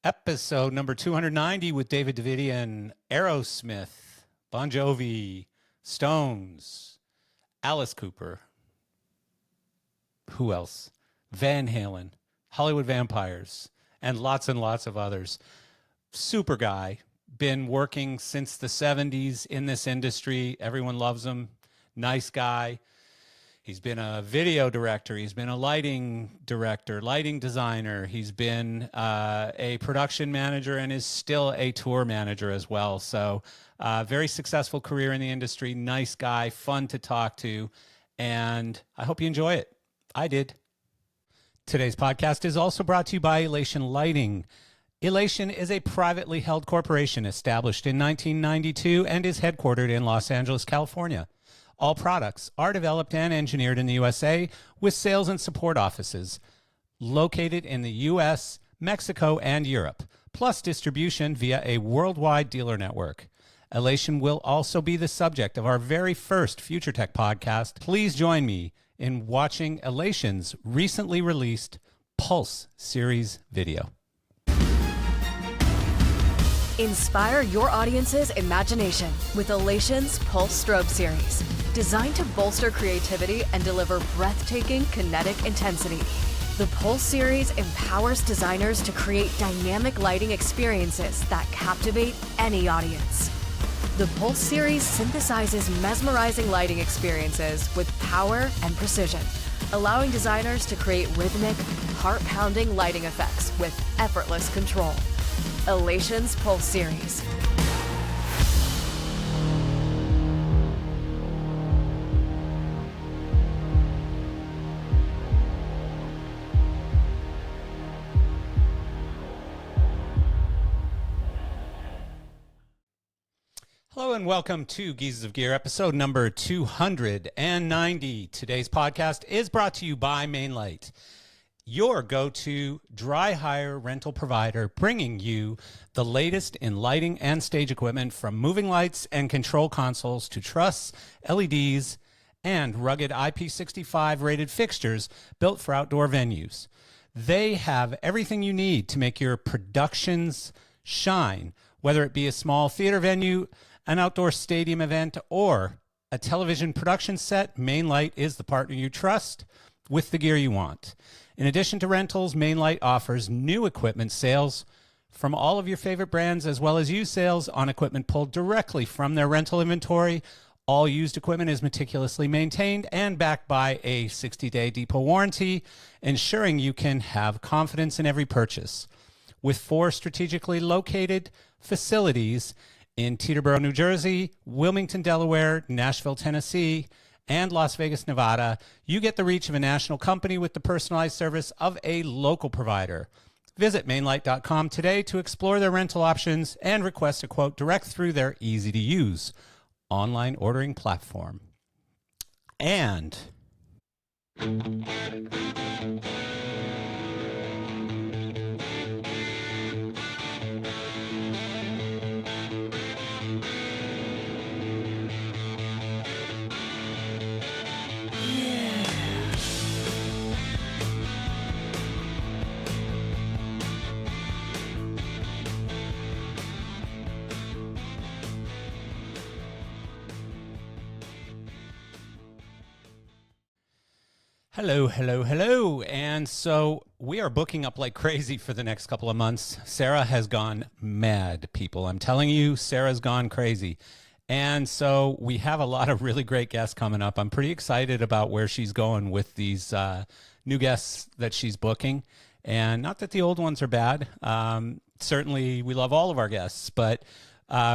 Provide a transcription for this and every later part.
Episode number 290 with Davidian, Aerosmith, Bon Jovi, Stones, Alice Cooper. Who else? Van Halen, Hollywood Vampires, and lots of others. Super guy, been working since the 70s in this industry. Everyone loves him. Nice guy. He's been a video director. He's been a lighting director, lighting designer. He's been a production manager and is still a tour manager as well. So very successful career in the industry. Nice guy, fun to talk to. And I hope you enjoy it. I did. Today's podcast is also brought to you by Elation Lighting. Elation is a privately held corporation established in 1992 and is headquartered in Los Angeles, California. All products are developed and engineered in the USA with sales and support offices located in the US, Mexico, and Europe, plus distribution via a worldwide dealer network. Elation will also be the subject of our very first Future Tech podcast. Please join me in watching Elation's recently released Pulse series video. Inspire your audience's imagination with Elation's Pulse Strobe series, designed to bolster creativity and deliver breathtaking kinetic intensity. The Pulse series empowers designers to create dynamic lighting experiences that captivate any audience. The Pulse series synthesizes mesmerizing lighting experiences with power and precision, allowing designers to create rhythmic, heart-pounding lighting effects with effortless control. Elation's Pulse series. Hello and welcome to Geezers of Gear, episode number 290. Today's podcast is brought to you by Mainlight, your go-to dry hire rental provider, bringing you the latest in lighting and stage equipment, from moving lights and control consoles to truss, LEDs, and rugged IP65 rated fixtures built for outdoor venues. They have everything you need to make your productions shine, whether it be a small theater venue, an outdoor stadium event, or a television production set. Mainlight is the partner you trust with the gear you want. In addition to rentals, Mainlight offers new equipment sales from all of your favorite brands, as well as used sales on equipment pulled directly from their rental inventory. All used equipment is meticulously maintained and backed by a 60-day depot warranty, ensuring you can have confidence in every purchase. With 4 strategically located facilities in Teterboro, New Jersey, Wilmington, Delaware, Nashville, Tennessee, and Las Vegas, Nevada, you get the reach of a national company with the personalized service of a local provider. Visit mainlight.com today to explore their rental options and request a quote direct through their easy-to-use online ordering platform. And hello. And so we are booking up like crazy for the next couple of months. Sarah has gone mad, people. I'm telling you, Sarah's gone crazy. And so we have a lot of really great guests coming up. I'm pretty excited about where she's going with these new guests that she's booking. And not that the old ones are bad. Certainly, we love all of our guests, but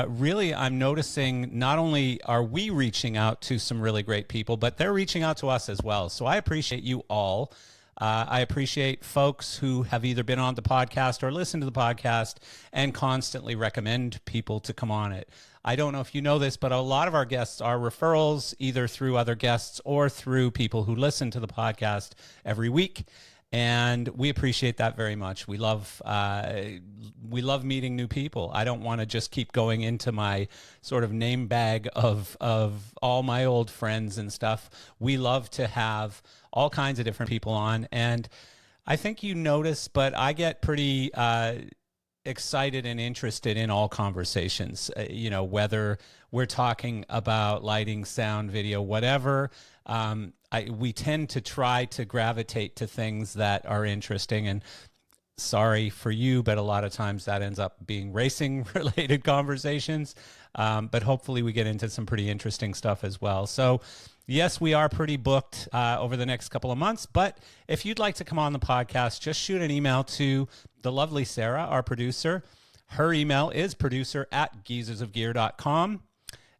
really, I'm noticing not only are we reaching out to some really great people, but they're reaching out to us as well. So I appreciate you all. I appreciate folks who have either been on the podcast or listened to the podcast and constantly recommend people to come on it. I don't know if you know this, but a lot of our guests are referrals, either through other guests or through people who listen to the podcast every week. And we appreciate that very much. We love meeting new people. I don't want to just keep going into my sort of name bag of all my old friends and stuff. We love to have all kinds of different people on. And I think you notice, but I get pretty excited and interested in all conversations, whether we're talking about lighting, sound, video, whatever. We tend to try to gravitate to things that are interesting, and sorry for you, but a lot of times that ends up being racing related conversations. But hopefully we get into some pretty interesting stuff as well. So yes, we are pretty booked over the next couple of months, but if you'd like to come on the podcast, just shoot an email to the lovely Sarah, our producer. Her email is producer@geezersofgear.com,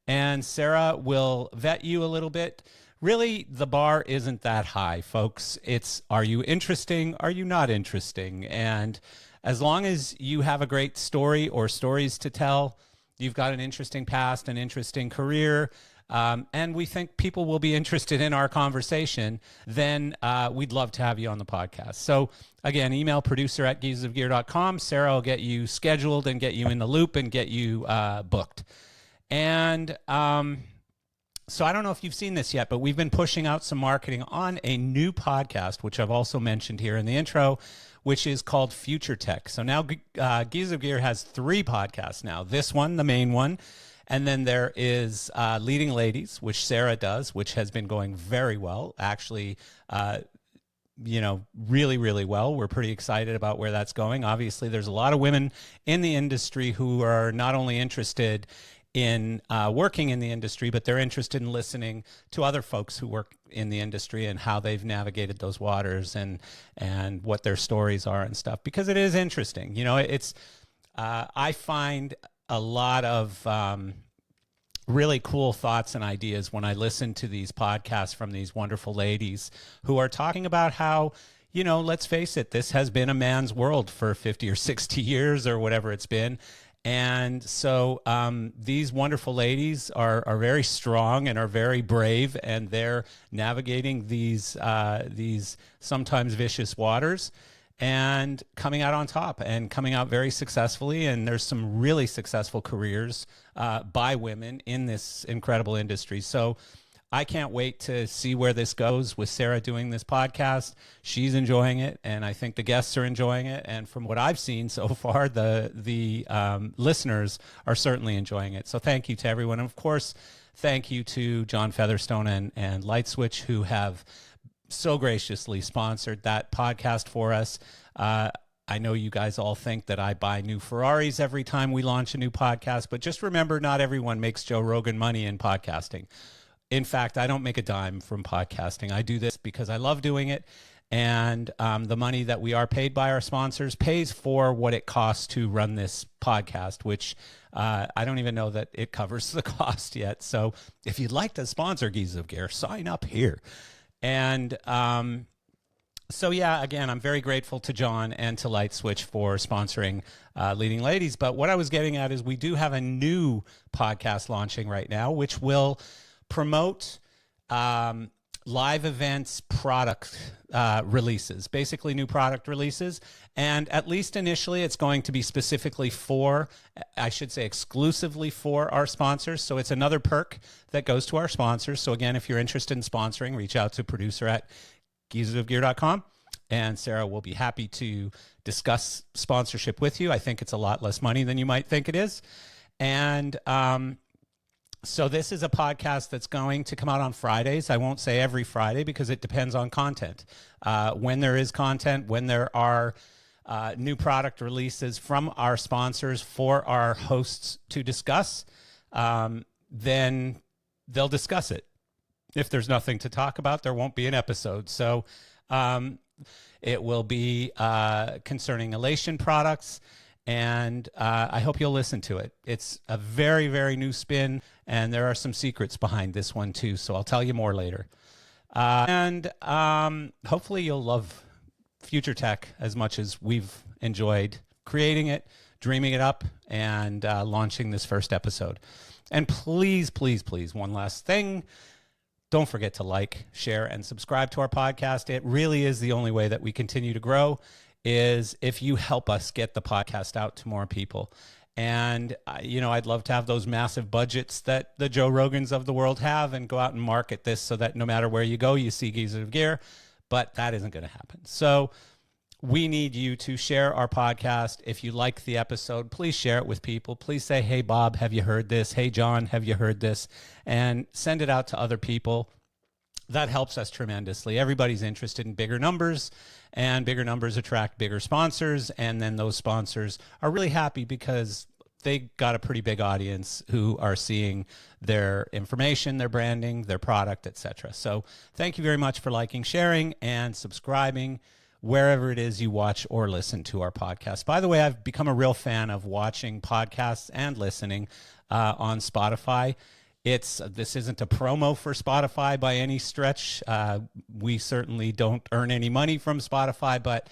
and Sarah will vet you a little bit. Really, the bar isn't that high, folks. It's, are you interesting? Are you not interesting? And as long as you have a great story or stories to tell, you've got an interesting past, an interesting career, and we think people will be interested in our conversation, then we'd love to have you on the podcast. So again, email producer@geezersofgear.com. Sarah will get you scheduled and get you in the loop and get you booked. And so I don't know if you've seen this yet, but we've been pushing out some marketing on a new podcast, which I've also mentioned here in the intro, which is called Future Tech. So now Geezers of Gear has 3 podcasts now. This one, the main one, and then there is Leading Ladies, which Sarah does, which has been going very well, actually, really, really well. We're pretty excited about where that's going. Obviously, there's a lot of women in the industry who are not only interested in working in the industry, but they're interested in listening to other folks who work in the industry and how they've navigated those waters and what their stories are and stuff, because it is interesting. It's I find a lot of really cool thoughts and ideas when I listen to these podcasts from these wonderful ladies who are talking about how, let's face it, this has been a man's world for 50 or 60 years or whatever it's been. And so these wonderful ladies are very strong and are very brave, and they're navigating these sometimes vicious waters and coming out on top and coming out very successfully. And there's some really successful careers by women in this incredible industry. So I can't wait to see where this goes with Sarah doing this podcast. She's enjoying it, and I think the guests are enjoying it. And from what I've seen so far, the listeners are certainly enjoying it. So thank you to everyone. And of course, thank you to John Featherstone and Light Switch, who have so graciously sponsored that podcast for us. I know you guys all think that I buy new Ferraris every time we launch a new podcast, but just remember, not everyone makes Joe Rogan money in podcasting. In fact, I don't make a dime from podcasting. I do this because I love doing it. And the money that we are paid by our sponsors pays for what it costs to run this podcast, which I don't even know that it covers the cost yet. So if you'd like to sponsor Geezers of Gear, sign up here. And so, yeah, again, I'm very grateful to John and to Light Switch for sponsoring Leading Ladies. But what I was getting at is we do have a new podcast launching right now, which will promote live events product releases, basically new product releases. And at least initially, it's going to be specifically for, I should say exclusively for our sponsors. So it's another perk that goes to our sponsors. So again, if you're interested in sponsoring, reach out to producer@geezersofgear.com. And Sarah will be happy to discuss sponsorship with you. I think it's a lot less money than you might think it is. And so this is a podcast that's going to come out on Fridays. I won't say every Friday because it depends on content. When there is content, when there are new product releases from our sponsors for our hosts to discuss, then they'll discuss it. If there's nothing to talk about, there won't be an episode. So it will be concerning Elation products. And I hope you'll listen to it. It's a very, very new spin, and there are some secrets behind this one too, so I'll tell you more later. And hopefully you'll love Future Tech as much as we've enjoyed creating it, dreaming it up, and launching this first episode. And please, please, please, one last thing. Don't forget to like, share, and subscribe to our podcast. It really is the only way that we continue to grow, is if you help us get the podcast out to more people. And, I'd love to have those massive budgets that the Joe Rogans of the world have and go out and market this so that no matter where you go, you see Geezers of Gear, but that isn't going to happen. So we need you to share our podcast. If you like the episode, please share it with people. Please say, hey, Bob, have you heard this? Hey, John, have you heard this? And send it out to other people. That helps us tremendously. Everybody's interested in bigger numbers, and bigger numbers attract bigger sponsors. And then those sponsors are really happy because they got a pretty big audience who are seeing their information, their branding, their product, etc. So thank you very much for liking, sharing, and subscribing wherever it is you watch or listen to our podcast. By the way, I've become a real fan of watching podcasts and listening on Spotify. This isn't a promo for Spotify by any stretch. We certainly don't earn any money from Spotify, but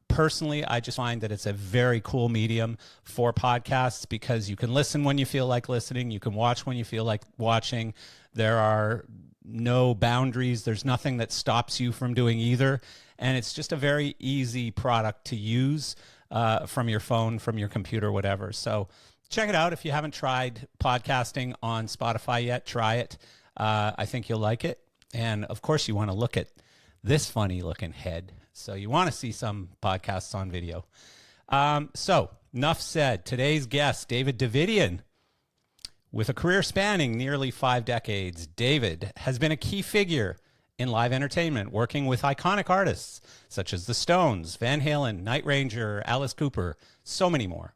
personally, I just find that it's a very cool medium for podcasts because you can listen when you feel like listening. You can watch when you feel like watching. There are no boundaries. There's nothing that stops you from doing either. And it's just a very easy product to use from your phone, from your computer, whatever. So check it out. If you haven't tried podcasting on Spotify yet, try it. I think you'll like it. And of course, you want to look at this funny looking head. So you want to see some podcasts on video. So enough said. Today's guest, David Davidian. With a career spanning nearly 5 decades, David has been a key figure in live entertainment, working with iconic artists such as the Stones, Van Halen, Night Ranger, Alice Cooper, so many more.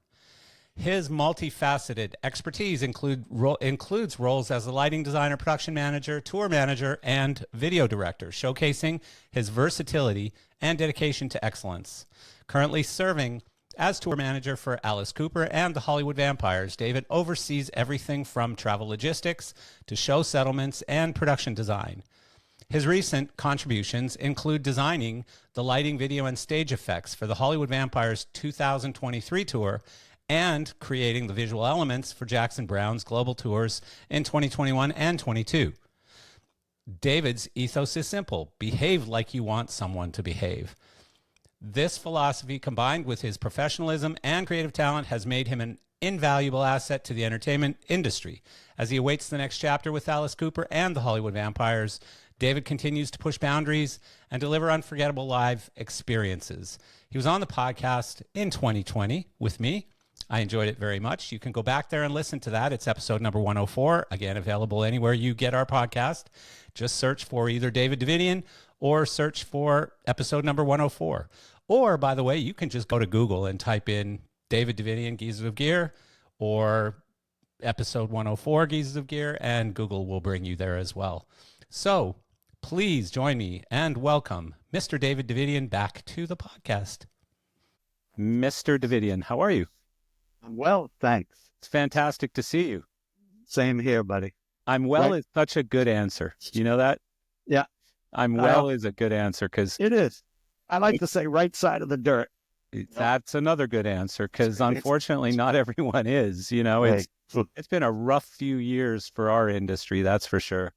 His multifaceted expertise includes roles as a lighting designer, production manager, tour manager, and video director, showcasing his versatility and dedication to excellence. Currently serving as tour manager for Alice Cooper and the Hollywood Vampires, David oversees everything from travel logistics to show settlements and production design. His recent contributions include designing the lighting, video, and stage effects for the Hollywood Vampires 2023 tour and creating the visual elements for Jackson Browne's global tours in 2021 and 22. David's ethos is simple: behave like you want someone to behave. This philosophy, combined with his professionalism and creative talent, has made him an invaluable asset to the entertainment industry. As he awaits the next chapter with Alice Cooper and the Hollywood Vampires, David continues to push boundaries and deliver unforgettable live experiences. He was on the podcast in 2020 with me. I enjoyed it very much. You can go back there and listen to that. It's episode number 104. Again, available anywhere you get our podcast. Just search for either David Davidian or search for episode number 104. Or, by the way, you can just go to Google and type in David Davidian, Geezers of Gear, or episode 104, Geezers of Gear, and Google will bring you there as well. So please join me and welcome Mr. David Davidian back to the podcast. Mr. Davidian, how are you? I'm well, thanks. It's fantastic to see you. Same here, buddy. I'm well is such a good answer. You know that? Yeah. I'm well is a good answer because it is. I like to say right side of the dirt. That's another good answer because unfortunately not everyone is. You know, it's been a rough few years for our industry, that's for sure.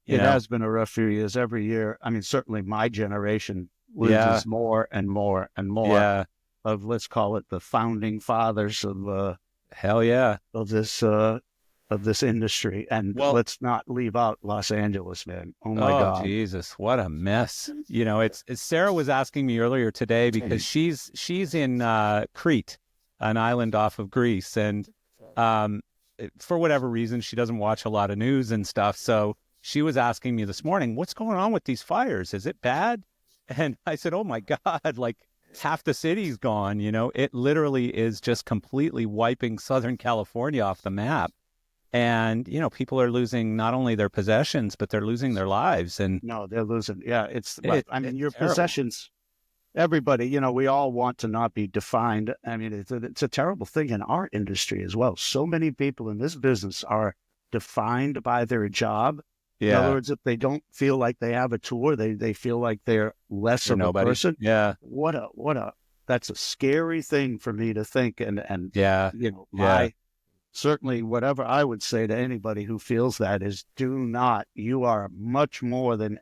It has been a rough few years. Every year, I mean, certainly my generation loses more and more and more of, let's call it, the founding fathers of of this industry. And let's not leave out Los Angeles, man. Oh my God, Jesus, what a mess! You know, it's Sarah was asking me earlier today because she's in Crete, an island off of Greece, and for whatever reason, she doesn't watch a lot of news and stuff, so she was asking me this morning, what's going on with these fires? Is it bad? And I said, oh my God, like half the city's gone, you know, it literally is just completely wiping Southern California off the map. And, you know, people are losing not only their possessions, but they're losing their lives. And no, they're losing. Yeah, I mean, your terrible possessions, everybody, you know, we all want to not be defined. I mean, it's a terrible thing in our industry as well. So many people in this business are defined by their job. Yeah. In other words, if they don't feel like they have a tour, they feel like they're less of a person. Yeah. That's a scary thing for me to think. And you know, certainly whatever I would say to anybody who feels that is, you are much more than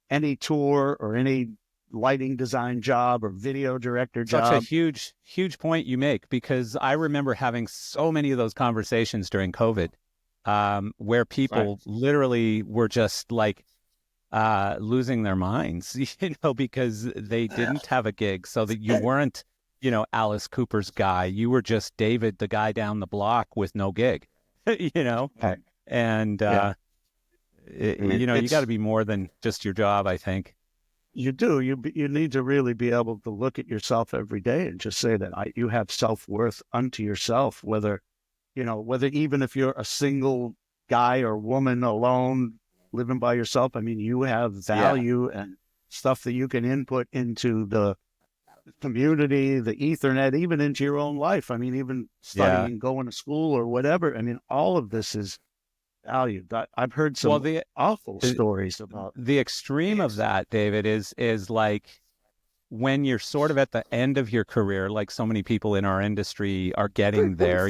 any tour or any lighting design job or video director job. Such a huge point you make, because I remember having so many of those conversations during COVID. Where people literally were just like, losing their minds, because they didn't have a gig, so that you weren't, Alice Cooper's guy. You were just David, the guy down the block with no gig, Right. and, you got to be more than just your job, I think. You do. You need to really be able to look at yourself every day and just say that you have self-worth unto yourself, whether even if you're a single guy or woman alone living by yourself. I mean, you have value and stuff that you can input into the community, the Ethernet, even into your own life. I mean, even studying, going to school or whatever. I mean, all of this is valued. I've heard some awful stories about the extreme of that, David, is like when you're sort of at the end of your career, like so many people in our industry are getting there,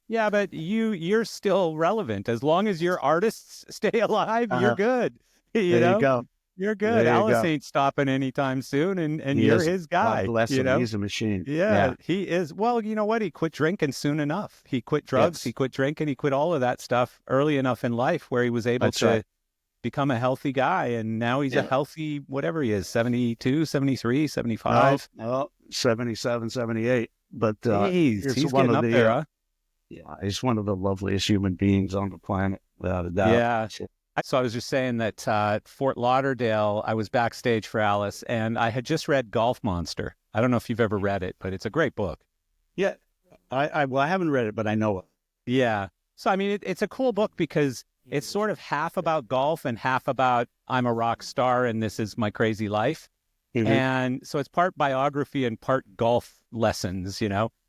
Yeah, but you're still relevant. As long as your artists stay alive, you're good. There you go. You're good. Alice ain't stopping anytime soon, and you're his guy. God bless him. He's a machine. Yeah, he is. Well, you know what? He quit drinking soon enough. He quit drugs. He quit drinking. He quit all of that stuff early enough in life where he was able to become a healthy guy. And now he's a healthy, whatever he is, 72, 73, 75. No, 77, 78. But he's one of there, huh? Yeah, he's one of the loveliest human beings on the planet, without a doubt. Yeah. So I was just saying that Fort Lauderdale, I was backstage for Alice, and I had just read Golf Monster. I don't know if you've ever read it, but it's a great book. Yeah, I haven't read it, but I know it. Yeah. So, I mean, it's a cool book because it's sort of half about golf and half about I'm a rock star and this is my crazy life. Mm-hmm. And so it's part biography and part golf lessons,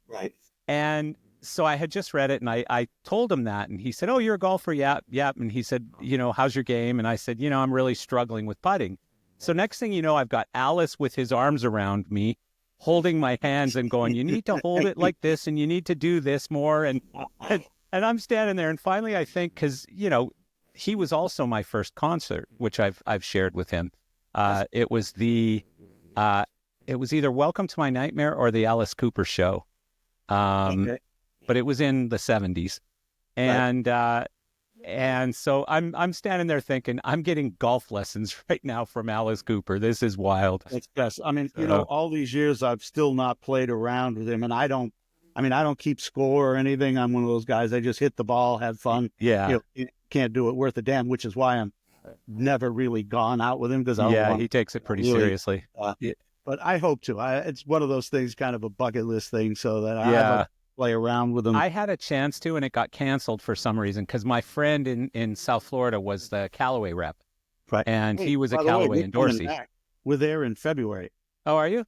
Right. And so I had just read it, and I told him that, and he said, "Oh, you're a golfer?" Yep. And he said, "How's your game?" And I said, "I'm really struggling with putting." So next thing you know, I've got Alice with his arms around me, holding my hands and going, "You need to hold it like this, and you need to do this more." And I'm standing there, and finally I think, because, he was also my first concert, which I've shared with him. It was either Welcome to My Nightmare or the Alice Cooper Show. Okay. But it was in the 70s. And and so I'm standing there thinking, I'm getting golf lessons right now from Alice Cooper. This is wild. It's best. I mean, all these years I've still not played around with him, and I don't keep score or anything. I'm one of those guys. I just hit the ball, have fun. Yeah. You can't do it worth a damn, which is why I'm never really gone out with him, because he takes it pretty seriously. But I hope to. It's one of those things, kind of a bucket list thing, so that I have play around with them. I had a chance to, and it got canceled for some reason, because my friend in South Florida was the Callaway rep. Right. And he was a Callaway endorsee. We're there in February. Oh, are you?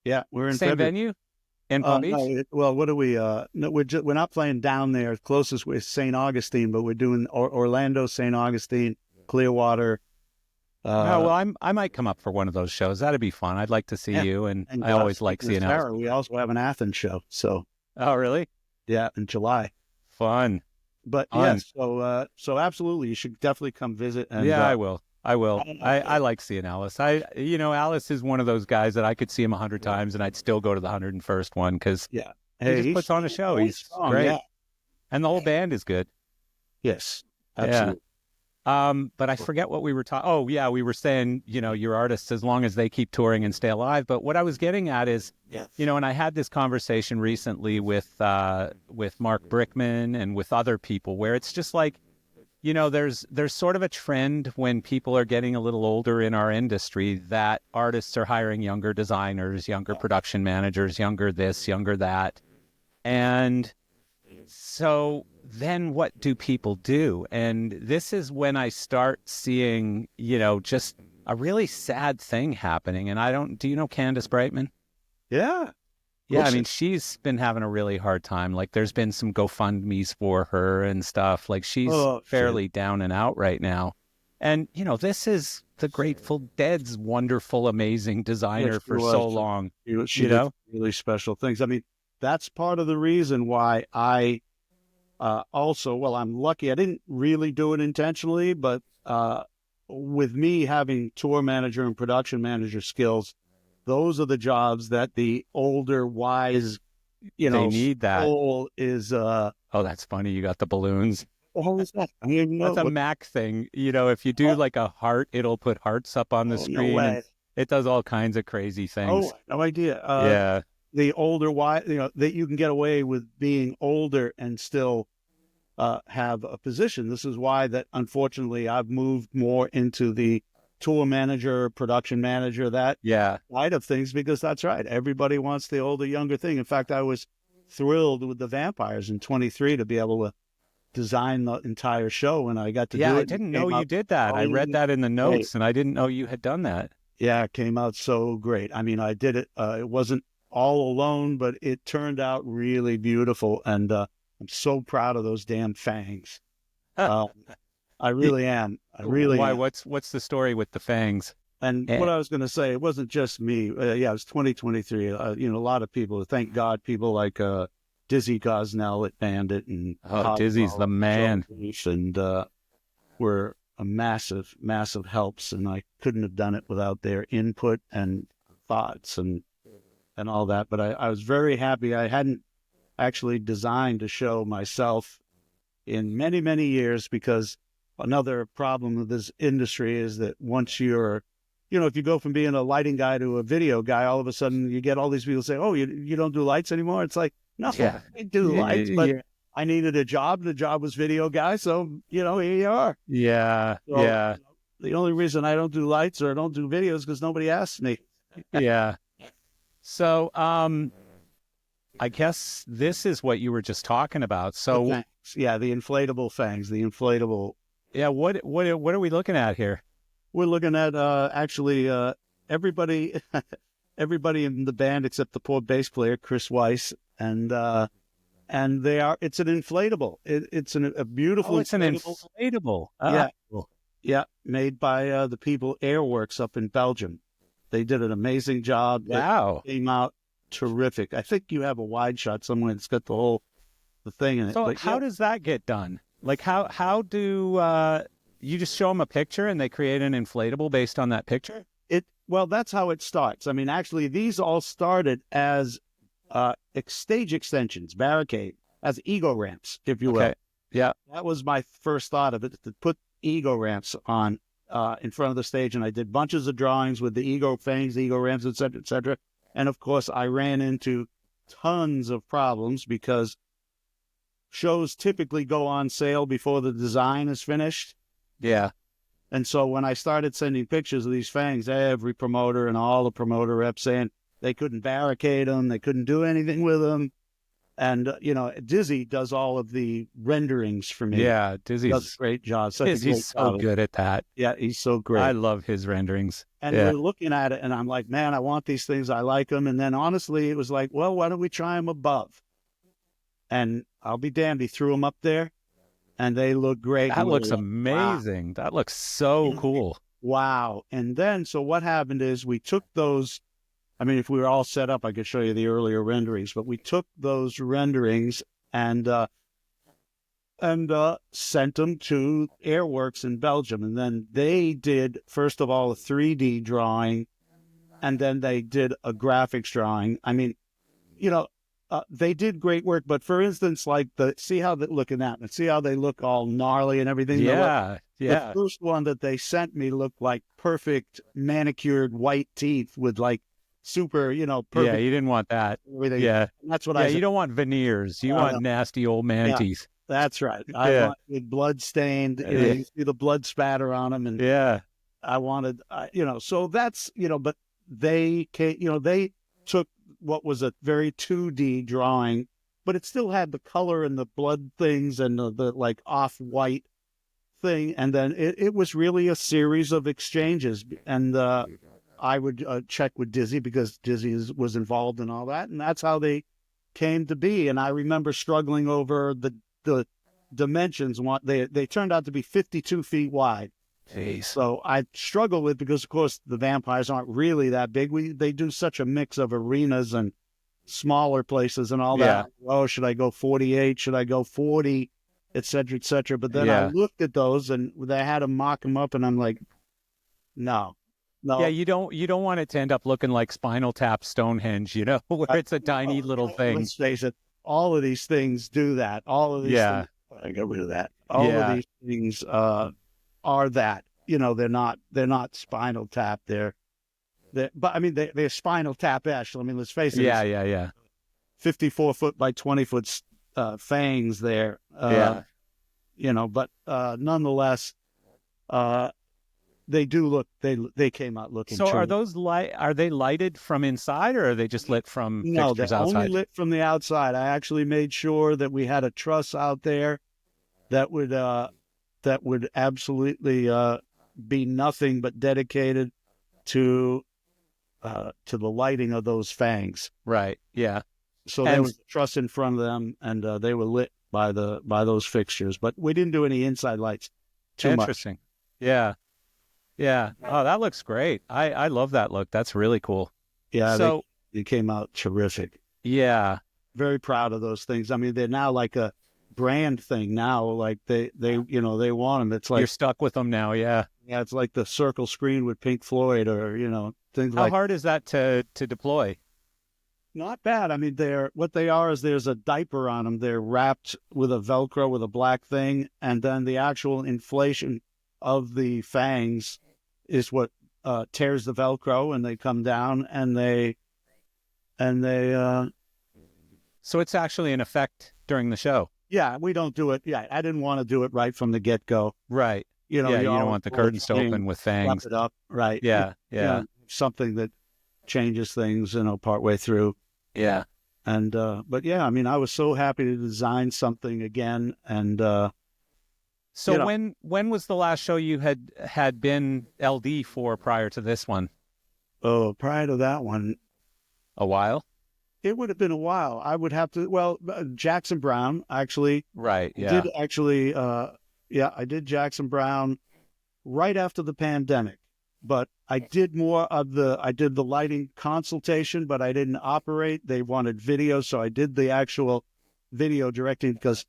Yeah, we're in same February. venue in Palm Beach? No, well, what are we? No, we're not playing down there. Closest is St. Augustine, but we're doing Orlando, St. Augustine, Clearwater. I might come up for one of those shows. That'd be fun. I'd like to see you, and I always like seeing Alice. We also have an Athens show. So. Oh, really? Yeah, in July. Fun. But yes, so absolutely, you should definitely come visit. And, I will. I like seeing Alice. Alice is one of those guys that I could see him 100 times, and I'd still go to the 101st one, because he just puts on a show. He's strong, great, and the whole band is good. Yes, absolutely. Yeah. But I forget what we were talking. Oh, yeah, we were saying, your artists, as long as they keep touring and stay alive. But what I was getting at is, and I had this conversation recently with Mark Brickman and with other people, where it's just like, there's sort of a trend when people are getting a little older in our industry that artists are hiring younger designers, younger production managers, younger this, younger that. And so then what do people do? And this is when I start seeing, just a really sad thing happening. And do you know Candace Brightman? Yeah. Yeah, I mean, she's been having a really hard time. Like, there's been some GoFundMes for her and stuff. Like, she's fairly down and out right now. And, this is the Grateful Dead's wonderful, amazing designer for so long. She did really special things. I mean, that's part of the reason why I I'm lucky. I didn't really do it intentionally, but with me having tour manager and production manager skills, those are the jobs that the older, wise, they need that. soul is. Oh, that's funny. You got the balloons. hell is that? I didn't know. That's a Mac thing. You know, if you do like a heart, it'll put hearts up on the screen. No way. And it does all kinds of crazy things. Oh, no idea. Yeah. The older, that you can get away with being older and still have a position. This is why that, unfortunately, I've moved more into the tour manager, production manager, that side of things, because that's right. Everybody wants the older, younger thing. In fact, I was thrilled with the Vampires in 23 to be able to design the entire show, and I got to do it. Yeah, I didn't know you did that. I read that in the notes, and I didn't know you had done that. Yeah, it came out so great. I mean, I did it. It wasn't all alone, but it turned out really beautiful, and I'm so proud of those damn fangs. I really am. I really Why? am. What's the story with the fangs? And what I was going to say, it wasn't just me. It was 2023. A lot of people, thank God, people like Dizzy Gosnell at Bandit and Dizzy's the man. And were a massive, massive helps, and I couldn't have done it without their input and thoughts and all that. But I was very happy. I hadn't actually designed a show myself in many, many years, because another problem with this industry is that once you're, if you go from being a lighting guy to a video guy, all of a sudden you get all these people say, oh, you don't do lights anymore? It's like, no, I do lights, but I needed a job. The job was video guy. So, here you are. Yeah. So, the only reason I don't do lights or I don't do videos is because nobody asks me. Yeah. So, I guess this is what you were just talking about. So, the inflatable fangs, the inflatable. Yeah. What are we looking at here? We're looking at actually everybody in the band except the poor bass player, Chris Weiss, and it's an inflatable. It's a beautiful. It's inflatable. An inflatable. Yeah, made by the people Airworks up in Belgium. They did an amazing job. Wow, it came out terrific. I think you have a wide shot somewhere that's got the thing in it. So how does that get done? Like how do you just show them a picture and they create an inflatable based on that picture? Well, that's how it starts. I mean, actually, these all started as stage extensions, barricade, as ego ramps, if you will. Okay. Yeah. That was my first thought of it, to put ego ramps on in front of the stage. And I did bunches of drawings with the ego fangs, the ego ramps, et cetera, et cetera. And of course, I ran into tons of problems because shows typically go on sale before the design is finished. Yeah. And so when I started sending pictures of these fangs, every promoter and all the promoter reps saying they couldn't barricade them, they couldn't do anything with them. And, Dizzy does all of the renderings for me. Yeah, Dizzy does a great job. He's so good at that. Yeah, he's so great. I love his renderings. And we're looking at it, and I'm like, man, I want these things. I like them. And then honestly, it was like, well, why don't we try them above? And I'll be damned, he threw them up there. And they look great. That looks amazing. Wow. That looks so cool. Wow. And then, so what happened is we took those, I mean, if we were all set up, I could show you the earlier renderings, but we took those renderings and sent them to Airworks in Belgium. And then they did, first of all, a 3D drawing, and then they did a graphics drawing. I mean, they did great work, but for instance, like see how they're looking at it, see how they look all gnarly and everything. Yeah. The first one that they sent me looked like perfect manicured white teeth with like super, perfect. Yeah, you didn't want that. Everything. Yeah, and that's what I said. You don't want veneers. You want nasty old man teeth. That's right. I want it blood stained. You see the blood spatter on them, and I wanted, So that's, but they came, they took what was a very 2D drawing, but it still had the color and the blood things and the like off-white thing. And then it was really a series of exchanges. And I would check with Dizzy because Dizzy was involved in all that. And that's how they came to be. And I remember struggling over the dimensions. They turned out to be 52 feet wide. Jeez. So I struggle with, because of course the vampires aren't really that big. They do such a mix of arenas and smaller places and all that. Oh, should I go 48? Should I go 40? Et cetera, et cetera. But then I looked at those and they had to mock them up, and I'm like, no. Yeah, you don't want it to end up looking like Spinal Tap Stonehenge, where it's a tiny little thing. Let's face it, all of these things do that. All of these things I got rid of that. All of these things are that, they're not Spinal Tap. But I mean, they're Spinal Tap-esque. I mean, let's face it. Yeah. 54-foot by 20-foot fangs there. But nonetheless, they do look. They came out looking. So are they lighted from inside, or are they just lit from fixtures outside? No, only lit from the outside. I actually made sure that we had a truss out there that would absolutely be nothing but dedicated to the lighting of those fangs. Right. Yeah. So there was a truss in front of them, and they were lit by those fixtures. But we didn't do any inside lights. Interesting. Yeah. Yeah. Oh, that looks great. I love that look. That's really cool. Yeah. So they came out terrific. Yeah. Very proud of those things. I mean, they're now like a brand thing now. Like they want them. It's like you're stuck with them now. Yeah. Yeah. It's like the circle screen with Pink Floyd, or things like. How hard is that to deploy? Not bad. I mean, there's a diaper on them. They're wrapped with a Velcro with a black thing, and then the actual inflation of the fangs is what tears the Velcro, and they come down, and they. So it's actually an effect during the show. Yeah, we don't do it. Yeah, I didn't want to do it right from the get-go. Right. You don't want the curtains to open with fangs. Wrap it up. Right. Yeah. Something that changes things, partway through. Yeah. And, but yeah, I mean, I was so happy to design something again. And, so when was the last show you had been LD for prior to this one? Oh, prior to that one. A while? It would have been a while. I would have to, Jackson Browne, actually. Right. Yeah. I did Jackson Browne right after the pandemic. But I did I did the lighting consultation, but I didn't operate. They wanted video, so I did the actual video directing, because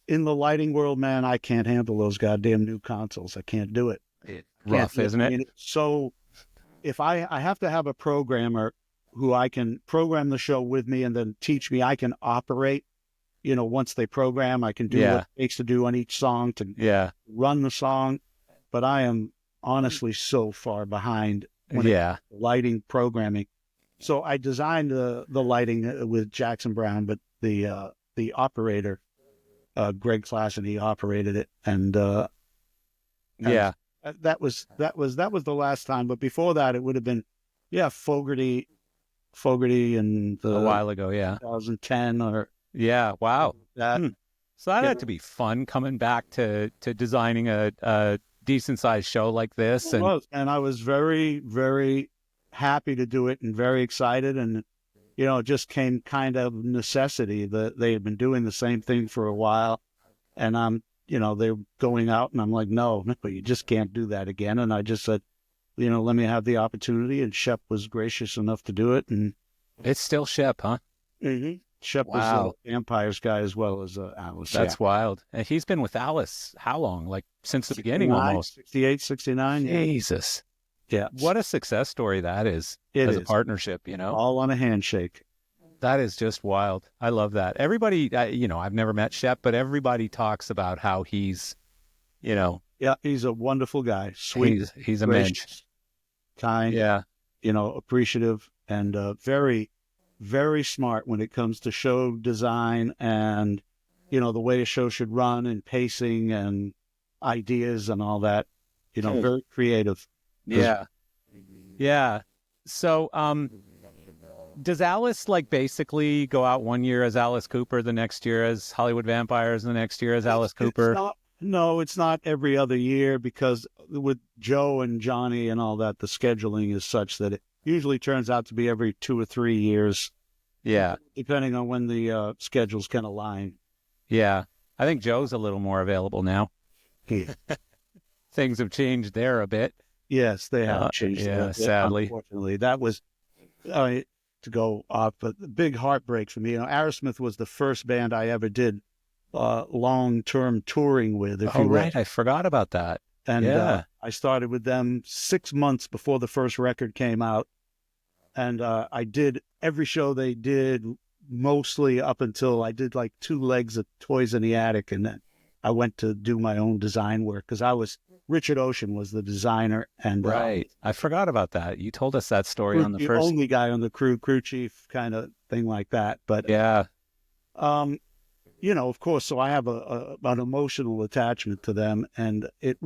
in the lighting world, man, I can't handle those goddamn new consoles. I can't do it. It's rough, isn't it? I mean, so if I have to have a programmer who I can program the show with me and then teach me, I can operate, once they program, I can do what it takes to do on each song to run the song. But I am honestly so far behind when it comes to lighting programming. So I designed the lighting with Jackson Browne, but the operator, Greg Klassen, he operated it, and that was the last time. But before that, it would have been Fogarty and a while ago, 2010 or wow. That. So that had to be fun, coming back to designing a decent sized show like this. And I was very, very happy to do it, and very excited. And, it just came kind of necessity that they had been doing the same thing for a while. And they're going out, and I'm like, no, you just can't do that again. And I just said, let me have the opportunity. And Shep was gracious enough to do it. And it's still Shep, huh? Mm-hmm. Shep was Empire's guy as well as Alice. That's wild. And he's been with Alice how long? Like since the beginning almost. 68, 69. Jesus. Yeah. What a success story that is as a partnership, All on a handshake. That is just wild. I love that. Everybody, I've never met Shep, but everybody talks about how he's, Yeah, he's a wonderful guy. Sweet. He's a mensch. Kind. Yeah. Appreciative, and very, very smart when it comes to show design and, the way a show should run, and pacing and ideas and all that, very creative. Yeah. Yeah. So, does Alice basically go out one year as Alice Cooper, the next year as Hollywood Vampires, the next year as Alice Cooper? It's not every other year, because with Joe and Johnny and all that, the scheduling is such that it usually turns out to be every 2 or 3 years. Yeah. Depending on when the schedules can align. Yeah. I think Joe's a little more available now. Yeah. Things have changed there a bit. Yes, they have changed. Yeah, sadly. Unfortunately, that was to go off, but the big heartbreak for me. Aerosmith was the first band I ever did long-term touring with. Right. I forgot about that. And I started with them 6 months before the first record came out. And I did every show they did mostly up until I did like 2 legs of Toys in the Attic, and then I went to do my own design work because Richard Ocean was the designer, and right. I forgot about that. You told us that story on the the first. only guy on the crew chief kind of thing like that. But yeah, of course, so I have an emotional attachment to them, and it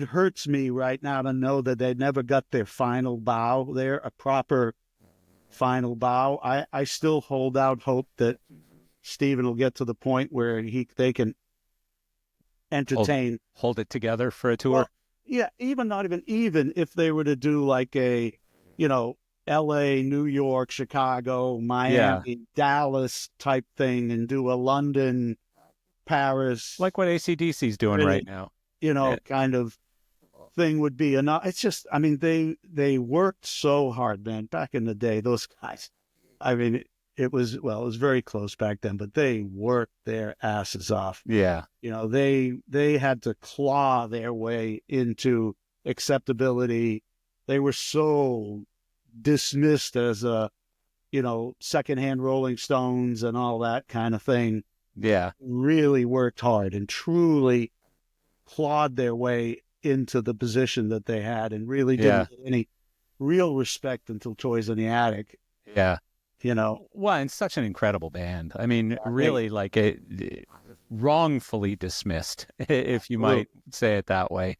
hurts me right now to know that they never got their final bow there, a proper final bow. I still hold out hope that Steven will get to the point where they can entertain, hold it together for a tour. Well, yeah, even if they were to do like a, LA, New York, Chicago, Miami, Dallas type thing, and do a London, Paris, like what AC/DC's doing right now, kind of thing would be enough. It's just, I mean, they worked so hard, man, back in the day, those guys. I mean, it was very close back then, but they worked their asses off. Yeah. They had to claw their way into acceptability. They were so dismissed as secondhand Rolling Stones and all that kind of thing. Yeah. Really worked hard and truly clawed their way into the position that they had, and really didn't get any real respect until Toys in the Attic. Yeah. Well, and such an incredible band. I mean, really, like wrongfully dismissed, if you might say it that way.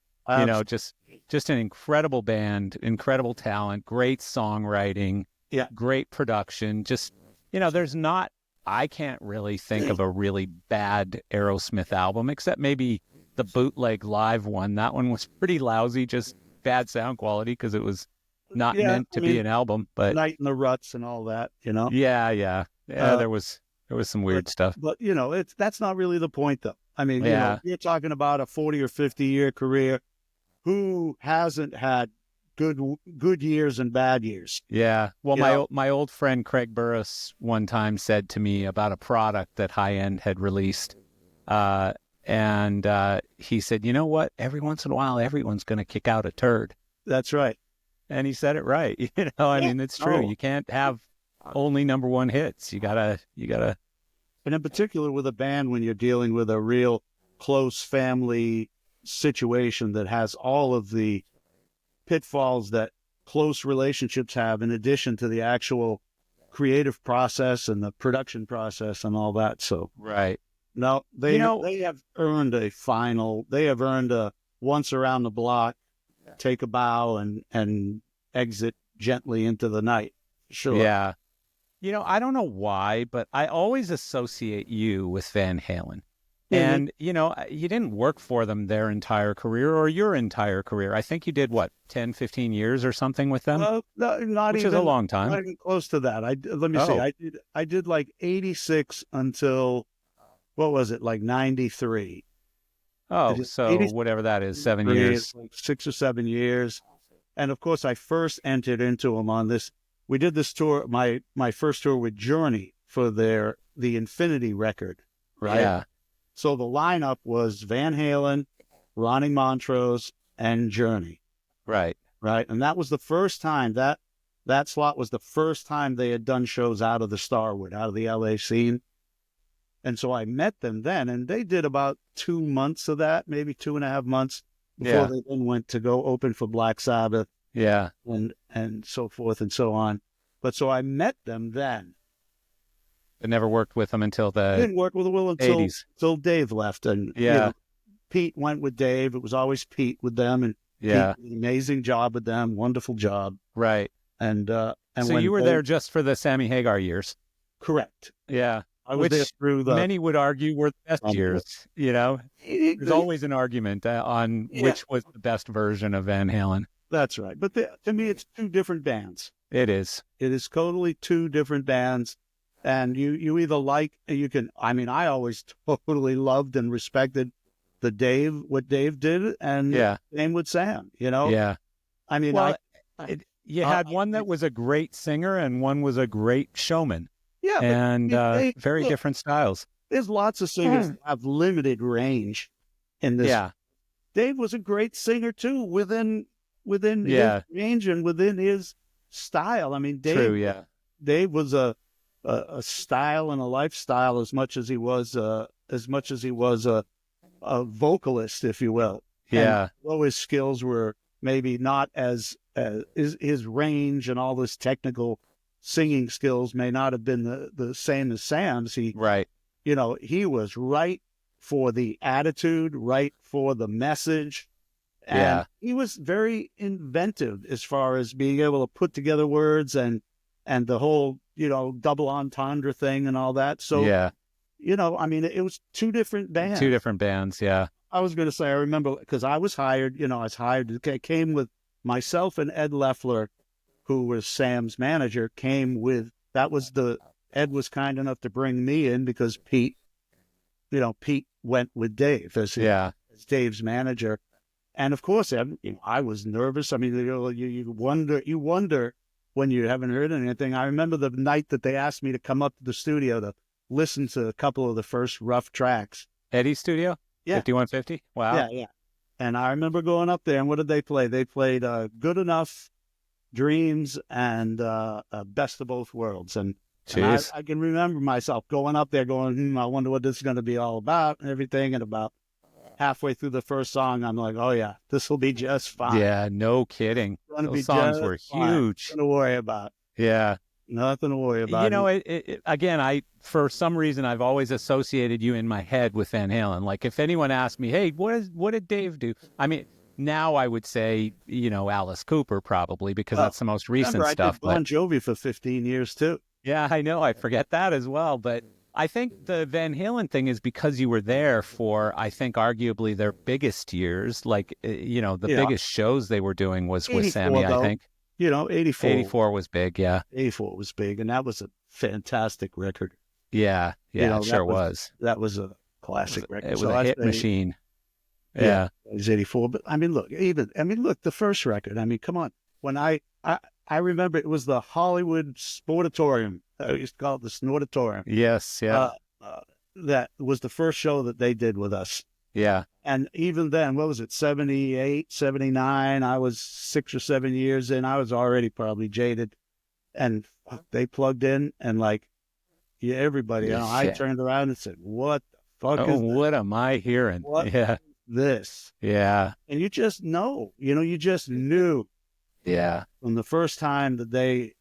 Just an incredible band, incredible talent, great songwriting, great production. Just, I can't really think of a really bad Aerosmith album, except maybe the bootleg live one. That one was pretty lousy, just bad sound quality because it was not meant to be an album. But Night in the Ruts and all that, Yeah, there was some weird stuff. But that's not really the point, though. I mean, you're talking about a 40 or 50 year career. Who hasn't had good years and bad years? Yeah. Well, my old friend Craig Burris one time said to me about a product that High End had released, and he said, "You know what? Every once in a while, everyone's going to kick out a turd." That's right. And he said it right. I mean, it's true. You can't have only number one hits. You gotta. And in particular with a band, when you're dealing with a real close family situation that has all of the pitfalls that close relationships have, in addition to the actual creative process and the production process and all that. So right. No, they have earned a once around the block, take a bow and exit gently into the night. Sure. Yeah. I don't know why, but I always associate you with Van Halen. And, you didn't work for them their entire career or your entire career. I think you did, 10, 15 years or something with them? Which is a long time. Not even close to that. Let me see. I did like 86 until, what was it, like 93. Oh, so whatever that is, 7 years. Like 6 or 7 years. And, of course, I first entered into them on this. We did this tour, my first tour with Journey for the Infinity record, right? Yeah. So the lineup was Van Halen, Ronnie Montrose, and Journey. Right. Right. And that was the first time, that slot was the first time they had done shows out of the Starwood, out of the LA scene. And so I met them then, and they did about 2 months of that, maybe 2.5 months before they then went to go open for Black Sabbath. Yeah. And so forth and so on. But so I met them then. But never worked with them until the didn't work with Will until Dave left. And Pete went with Dave. It was always Pete with them. And Pete did an amazing job with them. Wonderful job. Right. And so you were there just for the Sammy Hagar years. Correct. Yeah. I was there through many would argue were the best years. There's always an argument on which was the best version of Van Halen. That's right. But to me, it's two different bands. It is. It is totally two different bands. And you either I always totally loved and respected what Dave did, and same with Sam, Yeah. I mean, you had one that was a great singer and one was a great showman. Yeah. And very different styles. There's lots of singers that have limited range in this. Yeah. Dave was a great singer too, within his range and within his style. I mean, Dave was a style and a lifestyle as much as he was a vocalist, if you will. Yeah. And though his skills were maybe not as his range and all this technical singing skills may not have been the same as Sam's. Right. He was right for the attitude, right for the message. And yeah. he was very inventive as far as being able to put together words and the whole, double entendre thing and all that. So, yeah. it was two different bands. Two different bands, yeah. I was going to say, I remember, because I was hired, it came with myself and Ed Leffler, who was Sam's manager, Ed was kind enough to bring me in because Pete went with Dave as Dave's manager. And of course, I was nervous. I mean, you wonder when you haven't heard anything. I remember the night that they asked me to come up to the studio to listen to a couple of the first rough tracks. Eddie's studio? Yeah. 5150? Wow. Yeah. And I remember going up there, and what did they play? They played Good Enough, Dreams, and Best of Both Worlds. And I can remember myself going up there going, I wonder what this is going to be all about and everything. And about halfway through the first song, I'm like, oh, yeah, this will be just fine. Yeah, no kidding. Those songs were huge. Nothing to worry about. Yeah. Nothing to worry about. Again, for some reason, I've always associated you in my head with Van Halen. Like, if anyone asked me, hey, what did Dave do? I mean, now I would say, Alice Cooper probably, because that's the most recent stuff. I did Bon Jovi for 15 years, too. Yeah, I know. I forget that as well. But I think the Van Halen thing is because you were there for, I think, arguably their biggest years. Like, the biggest shows they were doing was with Sammy, I think. 84. 84 was big, yeah. 84 was big, and that was a fantastic record. Yeah, it sure was. That was a classic record. It was a hit machine. Yeah. It was 84. But, look, the first record, come on. When I remember it was the Hollywood Sportatorium. I used to call it the Snortatorium. Yes, yeah. That was the first show that they did with us. Yeah. And even then, what was it, 78, 79? I was 6 or 7 years in. I was already probably jaded. And they plugged in and everybody, I turned around and said, what the fuck is this? What am I hearing? What is this? Yeah. And you just know, you just knew. Yeah. From the first time that they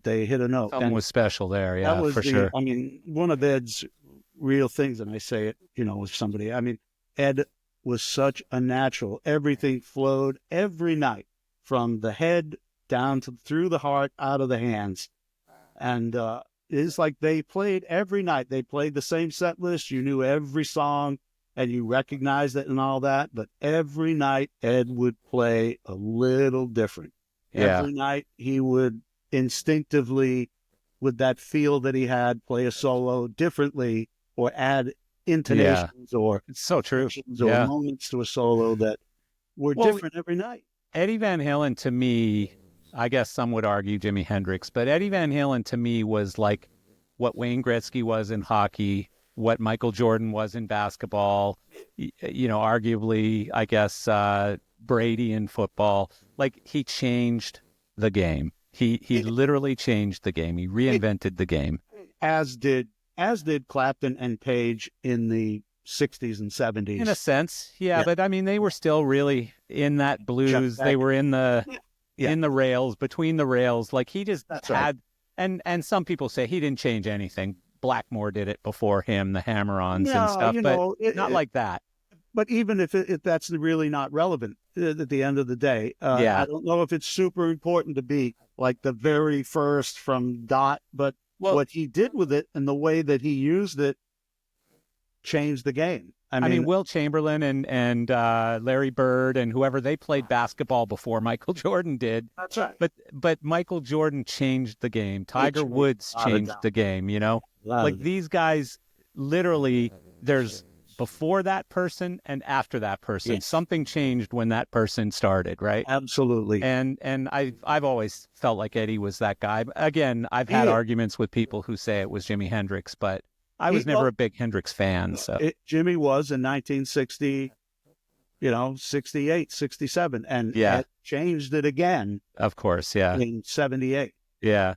hit a note. Something was special there, yeah, that was for sure. One of Ed's real things, and I say it, with somebody. Ed was such a natural. Everything flowed every night from the head down through the heart, out of the hands. And it's like they played every night. They played the same set list. You knew every song and you recognized it and all that. But every night Ed would play a little different. Yeah. Every night he would instinctively, with that feel that he had, play a solo differently or add intonations or it's so true or moments to a solo that were different every night. Eddie Van Halen to me, I guess some would argue Jimi Hendrix, but Eddie Van Halen to me was like what Wayne Gretzky was in hockey, what Michael Jordan was in basketball, arguably, I guess, Brady in football. Like, he changed the game. He literally changed the game. He reinvented the game. As did Clapton and Page in the 60s and 70s. In a sense, yeah. But they were still really in that blues. They were in the in the rails, between the rails. Like, he just had, right. And some people say he didn't change anything. Blackmore did it before him, the Hammer-Ons and stuff, but not like that. But even if that's really not relevant at the end of the day, I don't know if it's super important to be like the very first from dot, but what he did with it and the way that he used it changed the game. I mean, Will Chamberlain and Larry Bird and whoever, they played basketball before Michael Jordan did. That's right. But Michael Jordan changed the game. Tiger Woods changed the game, Like, these guys, literally, there's before that person and after that person. Yes. Something changed when that person started, right? Absolutely. And I've always felt like Eddie was that guy. Again, I've had arguments with people who say it was Jimi Hendrix, but I was never a big Hendrix fan. So Jimmy was in 1960, 68, 67, and it changed it again. Of course, yeah. In 78. Yeah.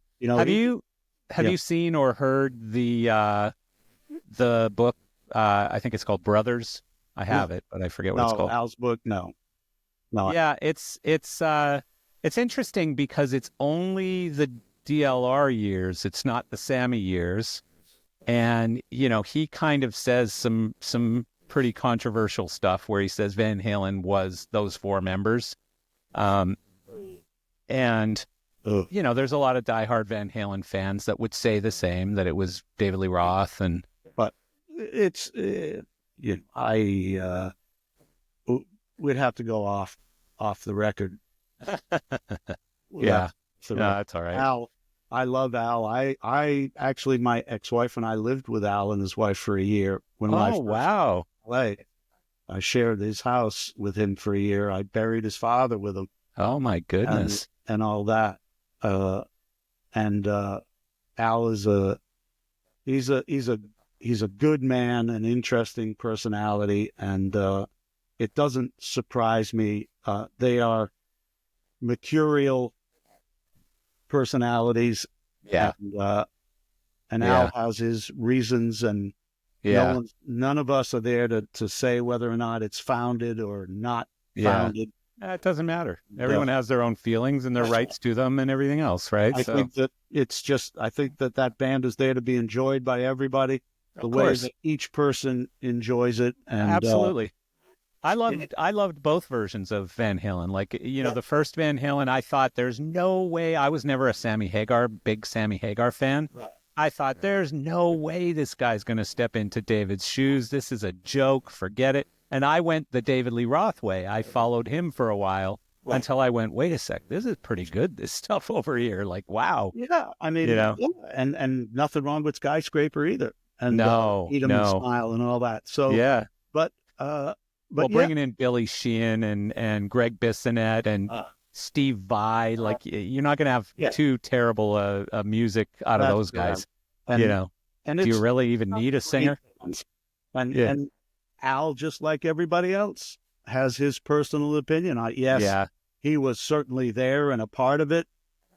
have you seen or heard the book? I think it's called Brothers. I have it, but I forget what it's called. Al's book, no. Yeah, it's interesting because it's only the DLR years. It's not the Sammy years. And, he kind of says some pretty controversial stuff where he says Van Halen was those four members. And, there's a lot of diehard Van Halen fans that would say the same, that it was David Lee Roth. But it's, we'd have to go off the record. Yeah. No, that's all right. Al, I love Al. I actually, my ex-wife and I lived with Al and his wife for a year. Wow. I shared his house with him for a year. I buried his father with him. Oh my goodness. And all that. Al is he's a good man, an interesting personality, and it doesn't surprise me. They are mercurial personalities. Yeah. And Al has his reasons, and none of us are there to say whether or not it's founded or not founded. It doesn't matter. Everyone has their own feelings and their rights to them and everything else, right? I think that I think that band is there to be enjoyed by everybody, the way that each person enjoys it. And absolutely. I loved both versions of Van Halen. Like, the first Van Halen, I thought there's no way. I was never a big Sammy Hagar fan. Right. I thought there's no way this guy's going to step into David's shoes. This is a joke. Forget it. And I went the David Lee Roth way. I followed him for a while until I went, wait a sec, this is pretty good, this stuff over here. Like, wow. Yeah, I mean, and nothing wrong with Skyscraper either. And Eat 'em and Smile and all that. So, but bringing in Billy Sheehan and Greg Bissonette and Steve Vai, like, you're not going to have too terrible music out of those guys. And do you really even need a singer? And Al, just like everybody else, has his personal opinion. He was certainly there and a part of it.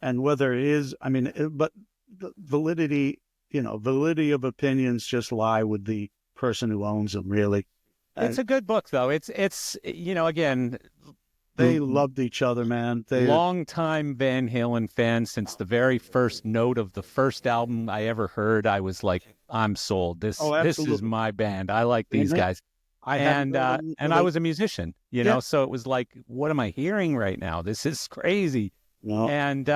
And whether it is, but the validity of opinions just lie with the person who owns them, really. It's a good book, though. It's again, they loved each other, man. Long-time Van Halen fans. Since the very first note of the first album I ever heard, I was like, I'm sold. This is my band. I like these guys. I was a musician, so it was like, what am I hearing right now? This is crazy. No. And,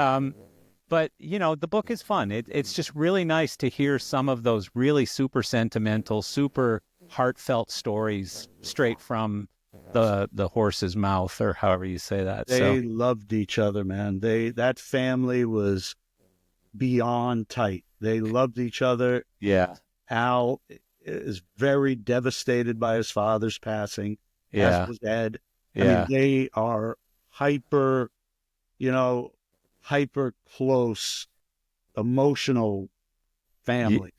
but the book is fun. It's just really nice to hear some of those really super sentimental, super heartfelt stories straight from the horse's mouth, or however you say that. They loved each other, man. That family was beyond tight. They loved each other. Yeah. Al is very devastated by his father's passing. As was Ed. I mean, they are hyper close, emotional family.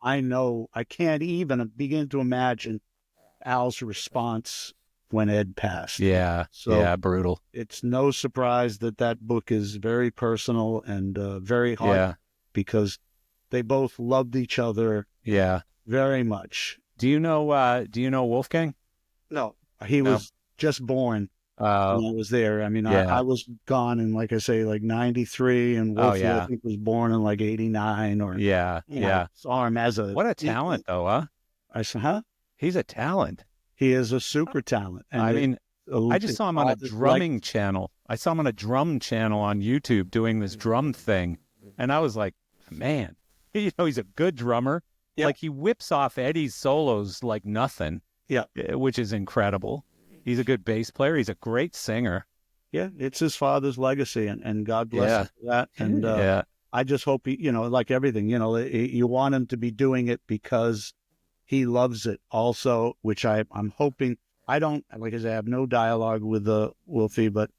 I know, I can't even begin to imagine Al's response when Ed passed. Brutal. It's no surprise that book is very personal and very hard because they both loved each other very much. Do you know Wolfgang? No, he was just born when I was there. I mean, I was gone in, like I say, like 93, and Wolfie, I think, was born in like 89 or saw him as what a talent, though, huh? I said, huh? He's a talent. He is a super talent. And I just saw him on a drumming channel. I saw him on a drum channel on YouTube doing this drum thing, and I was like, man, he's a good drummer. Yeah. Like, he whips off Eddie's solos like nothing. Yeah, which is incredible. He's a good bass player. He's a great singer. Yeah, it's his father's legacy, and God bless him for that. And I just hope he, like everything, you want him to be doing it because he loves it also, which I'm hoping. I don't, like I say, I have no dialogue with Wolfie, but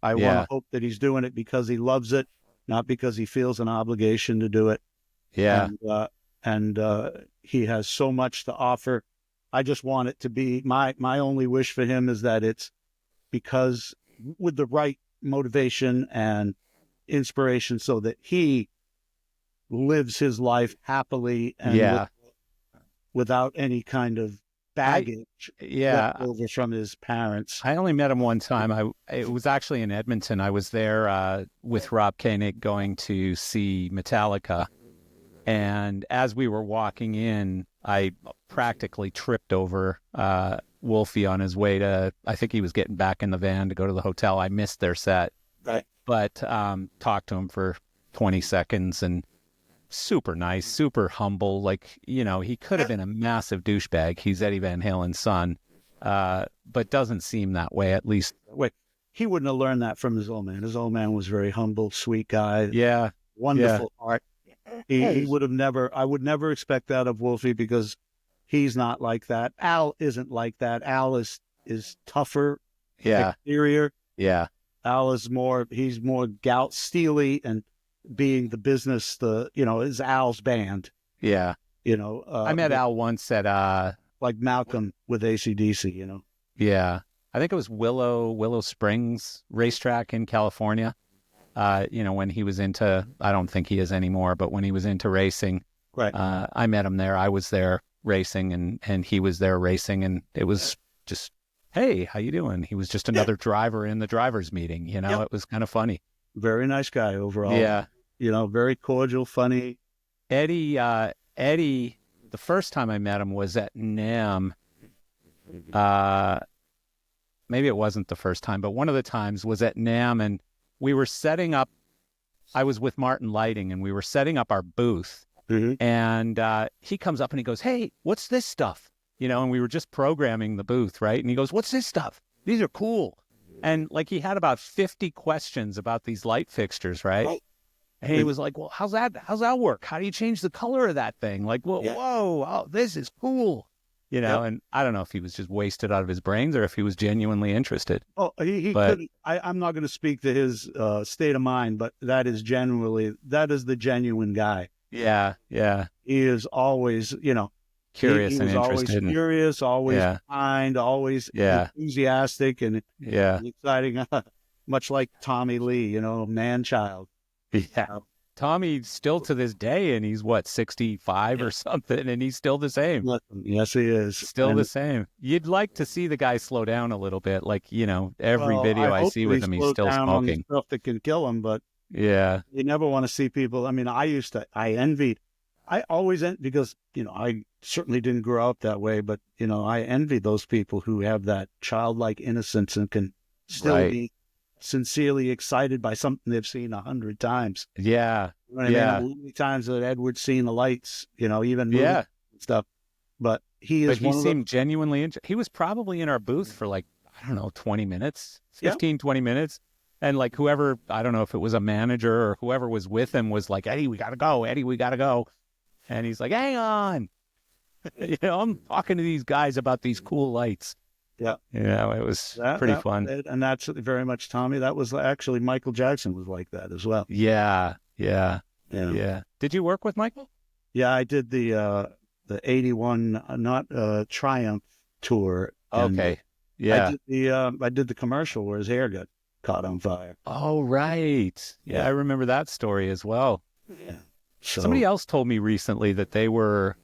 I want to hope that he's doing it because he loves it, not because he feels an obligation to do it. Yeah. And he has so much to offer. I just want it to be, my only wish for him is that it's because with the right motivation and inspiration, so that he lives his life happily and without any kind of baggage left over from his parents. I only met him one time. It was actually in Edmonton. I was there with Rob Koenig going to see Metallica. And as we were walking in, I practically tripped over Wolfie on his way to, I think he was getting back in the van to go to the hotel. I missed their set. Right. But talked to him for 20 seconds and super nice, super humble. Like, you know, he could have been a massive douchebag. He's Eddie Van Halen's son, but doesn't seem that way, at least. Wait, he wouldn't have learned that from his old man. His old man was very humble, sweet guy. Yeah. Wonderful heart. He would have never, I would never expect that of Wolfie because he's not like that. Al isn't like that. Al is tougher, exterior. Yeah. Al is more, he's more gout steely and being the business, is Al's band. Yeah. I met Al once at like Malcolm with AC/DC, Yeah. I think it was Willow Springs racetrack in California. When he was into, I don't think he is anymore, but when he was into racing, right. I met him there. I was there racing and he was there racing, and it was just, hey, how you doing? He was just another driver in the drivers meeting, It was kind of funny. Very nice guy overall. Yeah. Very cordial, funny. Eddie, the first time I met him was at NAMM. Maybe it wasn't the first time, but one of the times was at NAMM, and we were setting up, I was with Martin Lighting, and we were setting up our booth. Mm-hmm. And he comes up and he goes, hey, what's this stuff? And we were just programming the booth, right? And he goes, what's this stuff? These are cool. And like he had about 50 questions about these light fixtures, right? And he was like, well, how's that work? How do you change the color of that thing? Like, whoa, oh, this is cool. And I don't know if he was just wasted out of his brains or if he was genuinely interested. Oh, he could. I'm not going to speak to his state of mind, but that is the genuine guy. Yeah. He is always, curious he and was interested. Always curious, always kind, always enthusiastic and exciting, much like Tommy Lee, man-child. Yeah. Tommy still to this day, and he's 65 or something, and he's still the same. Yes, he is. Still the same. You'd like to see the guy slow down a little bit. Like, every video I see with him, he's still smoking. Stuff that can kill him, but yeah, you never want to see people. I mean, I always envied, because, I certainly didn't grow up that way, but, I envy those people who have that childlike innocence and can still be sincerely excited by something they've seen 100 times. Yeah. You know what I mean? How many times that Edward's seen the lights, even movies and stuff. But he seemed genuinely interested. He was probably in our booth for 20 minutes, 15, 20 minutes. And whoever, I don't know if it was a manager or whoever was with him was like, Eddie, we got to go. Eddie, we got to go. And he's like, hang on. I'm talking to these guys about these cool lights. Yeah. It was pretty fun. And that's very much Tommy. That was actually Michael Jackson was like that as well. Yeah. Did you work with Michael? Yeah, I did the 81 Triumph tour. Okay. Yeah. I did the commercial where his hair got caught on fire. Oh, right. Yeah, I remember that story as well. Yeah. So, somebody else told me recently that they were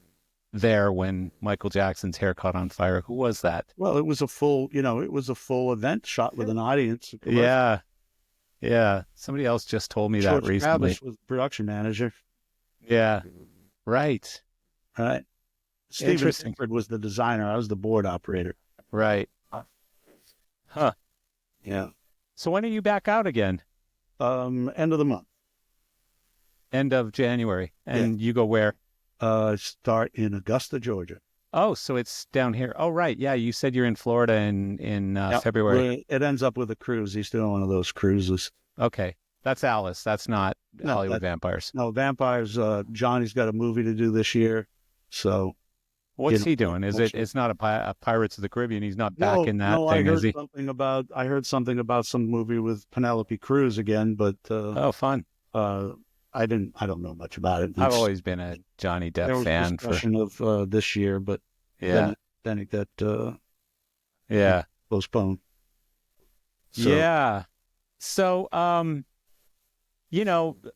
there when Michael Jackson's hair caught on fire. Who was that? Well, it was a full event shot with an audience. Yeah. Somebody else just told me George that recently. Travis was the production manager. Yeah. Right. Stephen Sifford was the designer. I was the board operator. Right. Huh. Yeah. So when are you back out again? End of the month. End of January. And you go where? Start in Augusta, Georgia. Oh, so it's down here. Oh, right. Yeah, you said you're in Florida in February. It ends up with a cruise. He's doing one of those cruises. Okay. That's Alice. That's not Hollywood Vampires. No, Vampires. Johnny's got a movie to do this year. So what's he doing? It's not a Pirates of the Caribbean. He's not back in that thing, is he? I heard something about some movie with Penelope Cruz again, but oh, fun. I don't know much about it. I've always been a Johnny Depp fan. There was discussion of this year, but then it got postponed. So, yeah. So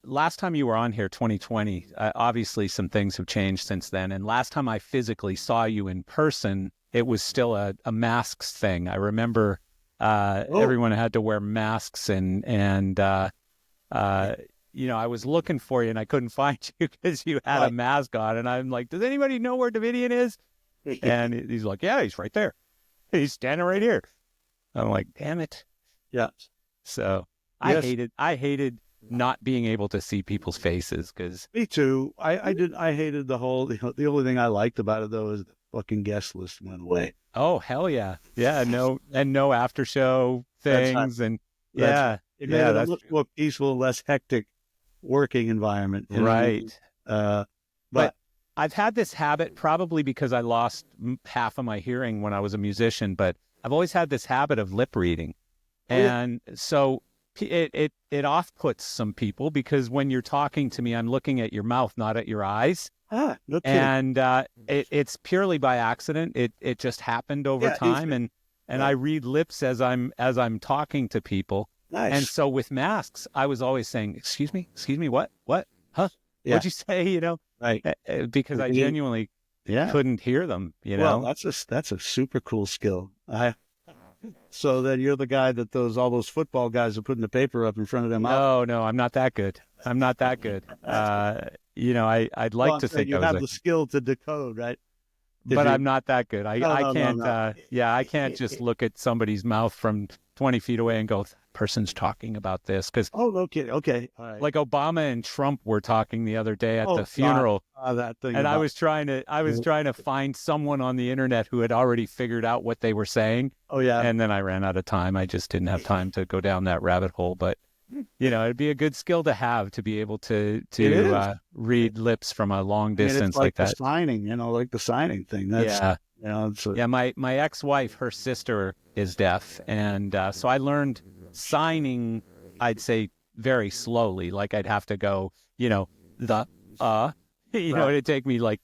Last time you were on here, 2020, obviously some things have changed since then. And last time I physically saw you in person, it was still a masks thing. I remember everyone had to wear masks and I was looking for you and I couldn't find you because you had a mask on. And I'm like, does anybody know where Davidian is? And he's like, yeah, he's right there. He's standing right here. I'm like, damn it. Yeah. So yes. I hated not being able to see people's faces because me too. I hated the only thing I liked about it though is the fucking guest list went away. Oh hell yeah. Yeah, no after show things and it made it a much more peaceful, less hectic working environment. Right. But I've had this habit probably because I lost half of my hearing when I was a musician, but I've always had this habit of lip reading. And so it off-puts some people because when you're talking to me, I'm looking at your mouth, not at your eyes. No kidding. And it's purely by accident. It just happened over time. And I read lips as I'm talking to people. Nice. And so with masks, I was always saying, excuse me, what, huh? Yeah. What'd you say? Right. Because I genuinely couldn't hear them, Well, that's a super cool skill. So then you're the guy that all those football guys are putting the paper up in front of them. No, I'm not that good. I'd like to think you have the skill to decode, right? But I'm not that good. I can't. No. I can't just look at somebody's mouth from 20 feet away and go, person's talking about this. Because no kidding. Okay, all right. Like Obama and Trump were talking the other day at the funeral. That thing. And I was trying to find someone on the internet who had already figured out what they were saying. Oh yeah. And then I ran out of time. I just didn't have time to go down that rabbit hole. But it'd be a good skill to have to be able to read lips from a long distance like that. Signing, like the signing thing. That's, my ex-wife, her sister is deaf, and so I learned signing, I'd say very slowly. Like I'd have to go, it'd take me like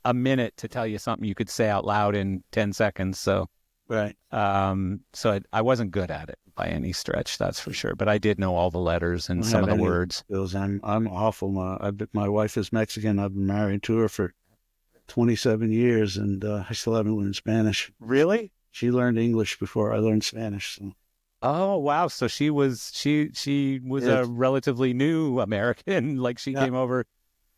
a minute to tell you something you could say out loud in 10 seconds. So, right. So I wasn't good at it by any stretch, that's for sure. But I did know all the letters and some of the words. I'm awful. My wife is Mexican. I've been married to her for 27 years, and I still haven't learned Spanish. Really? She learned English before I learned Spanish. So. Oh wow! So she was a relatively new American. Like she came over,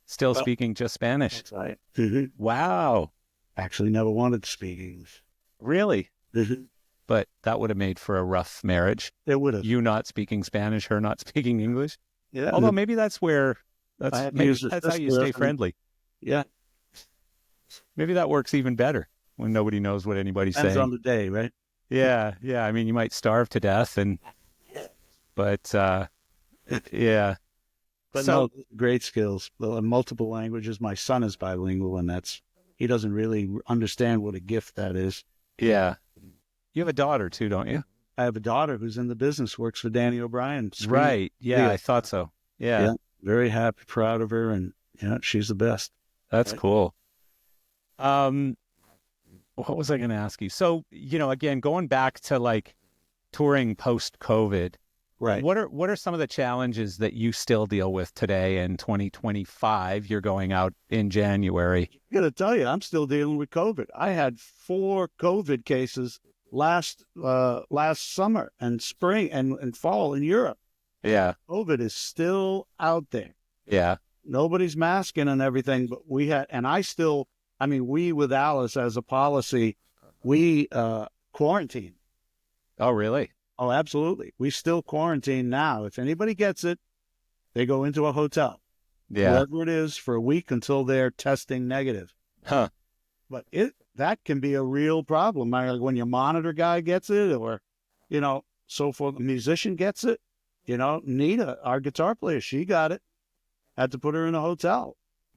still speaking just Spanish. That's right. Mm-hmm. Wow. Actually, never wanted to speak English. Really? Mm-hmm. But that would have made for a rough marriage. It would have. You not speaking Spanish, her not speaking English. Yeah. Although maybe that's how you stay friendly. Yeah. Maybe that works even better when nobody knows what anybody's saying. Depends on the day, right? Yeah. I mean, you might starve to death, but yeah. But no, great skills. Multiple languages. My son is bilingual, and he doesn't really understand what a gift that is. Yeah. You have a daughter too, don't you? I have a daughter who's in the business, works for Danny O'Brien. Right. Yeah, I thought so. Yeah. Very happy, proud of her, and she's the best. That's cool. What was I going to ask you? So, again, going back to like touring post-COVID, right? What are some of the challenges that you still deal with today in 2025? You're going out in January. I got to tell you, I'm still dealing with COVID. I had 4 COVID cases last summer and spring and fall in Europe. Yeah. COVID is still out there. Yeah. Nobody's masking and everything, but we with Alice as a policy, we quarantine. Oh, really? Oh, absolutely. We still quarantine now. If anybody gets it, they go into a hotel. Yeah. Whatever it is for a week until they're testing negative. Huh. But that can be a real problem. Like when your monitor guy gets it or, so for the musician gets it, Nita, our guitar player, she got it. Had to put her in a hotel.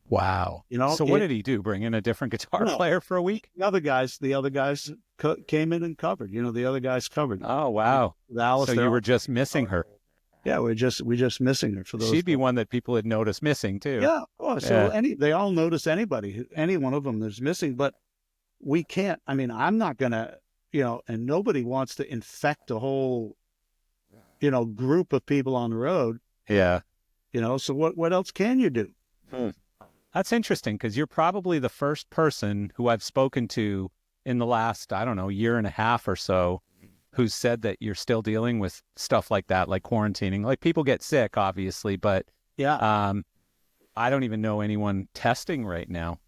Wow. So what did he do? Bring in a different guitar player for a week? The other guys came in and covered. The other guys covered. Oh, wow. Alice, so you were just missing her. Yeah, we're just missing her for those. She'd be one that people had noticed missing too. Yeah. Oh, so they all notice any one of them that's missing, but we can't. I mean, I'm not gonna, and nobody wants to infect a whole, group of people on the road. Yeah. So what else can you do? That's interesting, because you're probably the first person who I've spoken to in the last, I don't know, year and a half or so, who's said that you're still dealing with stuff like that, like quarantining. Like, people get sick, obviously, but I don't even know anyone testing right now.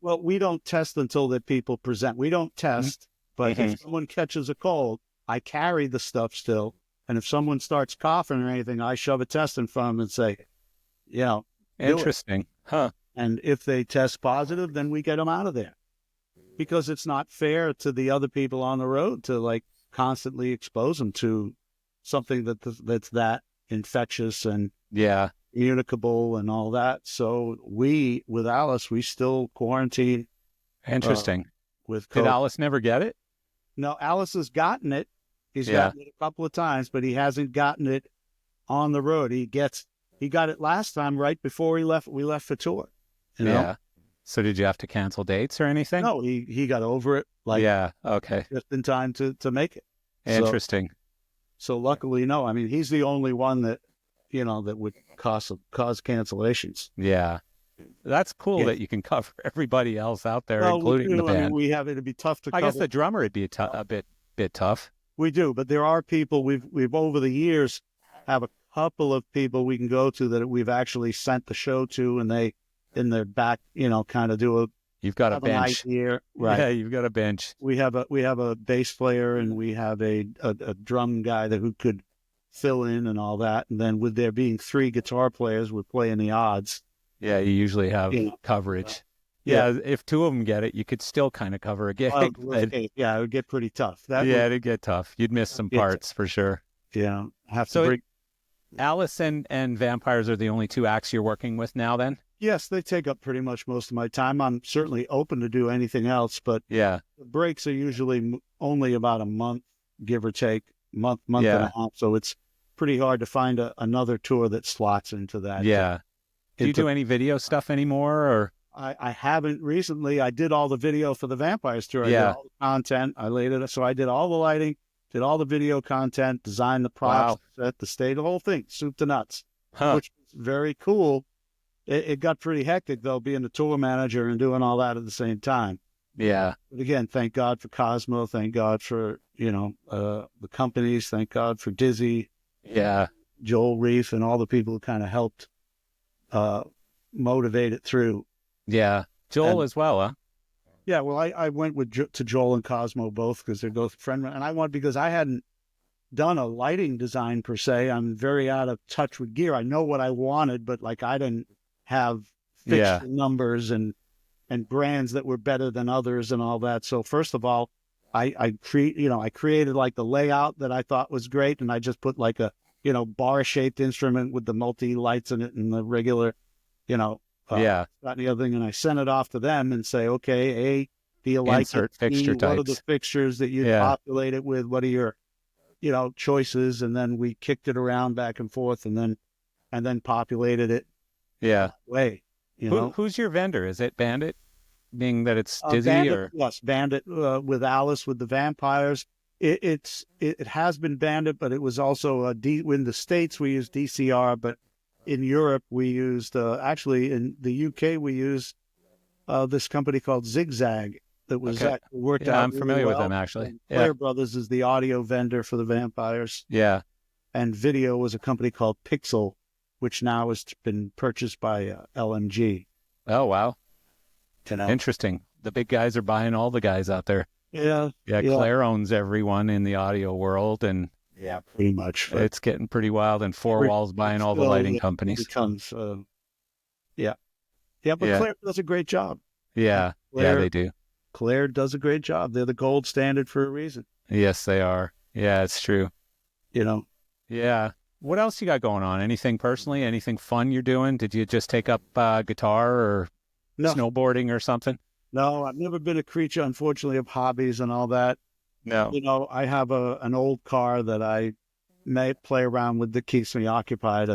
Well, we don't test until the people present. We don't test, but if someone catches a cold, I carry the stuff still. And if someone starts coughing or anything, I shove a test in front of them and say, interesting. Huh. And if they test positive, then we get them out of there. Because it's not fair to the other people on the road to constantly expose them to something that's that infectious and communicable and all that. So with Alice, we still quarantine. Interesting. With COVID. Did Alice never get it? No, Alice has gotten it. He's gotten it a couple of times, but he hasn't gotten it on the road. He got it last time right before we left for tour. Yeah. So did you have to cancel dates or anything? No, he got over it. Okay. Just in time to make it. Interesting. So luckily, no. I mean, he's the only one that, that would cause cancellations. Yeah. That's cool that you can cover everybody else out there, including the band. I mean, it'd be tough to cover. I guess the drummer would be a bit tough. We do, but there are people we've over the years have a couple of people we can go to that we've actually sent the show to, and they in their back, kind of do a. You've got a bench here, right? Yeah, you've got a bench. We have a bass player, and we have a drum guy who could fill in and all that. And then with there being 3 guitar players, we're playing the odds. Yeah, you usually have coverage. Yeah, if 2 of them get it, you could still kind of cover a gig. It would get pretty tough. It'd get tough. You'd miss some parts for sure. Yeah, Alice and Vampires are the only 2 acts you're working with now, then? Yes, they take up pretty much most of my time. I'm certainly open to do anything else, but the breaks are usually only about a month, give or take, month and a half. So it's pretty hard to find another tour that slots into that. Yeah. Do you do any video stuff anymore, or? I haven't recently. I did all the video for the Vampires tour. I did all the content. I laid it. So I did all the lighting, did all the video content, designed the props, set the stage, the whole thing, soup to nuts, which was very cool. It got pretty hectic, though, being a tour manager and doing all that at the same time. Yeah. But again, thank God for Cosmo. Thank God for, the companies. Thank God for Dizzy. Yeah. Joel Reef and all the people who kind of helped motivate it through. Yeah. Joel as well, huh? Yeah, well, I went to Joel and Cosmo both because they're both friends. And because I hadn't done a lighting design per se. I'm very out of touch with gear. I know what I wanted, but I didn't have fixture numbers and brands that were better than others and all that. So first of all, I created the layout that I thought was great, and I just put a bar-shaped instrument with the multi lights in it and the regular, that and the other thing, and I sent it off to them and say, okay, do you like insert fixture types? What are the fixtures that you populate it with? What are your, choices? And then we kicked it around back and forth, and then populated it. Yeah. Way. Who's your vendor? Is it Bandit? Being that it's Dizzy Bandit, or yes, Bandit with Alice with the Vampires. It has been Bandit, but it was also in the States we used DCR, but in Europe we used actually in the UK we used this company called Zigzag that was worked out. I'm familiar with them actually. Player Brothers is the audio vendor for the Vampires. Yeah, and video was a company called Pixel, which now has been purchased by LMG. Oh wow. Interesting. The big guys are buying all the guys out there. Yeah. Claire owns everyone in the audio world, and pretty much. It's getting pretty wild. And Four Walls buying all the lighting companies. Becomes, but Claire does a great job. Yeah, they do. Claire does a great job. They're the gold standard for a reason. Yes, they are. Yeah, it's true. Yeah. What else you got going on? Anything personally? Anything fun you're doing? Did you just take up guitar or snowboarding or something? No, I've never been a creature, unfortunately, of hobbies and all that. No. I have an old car that I may play around with that keeps me occupied.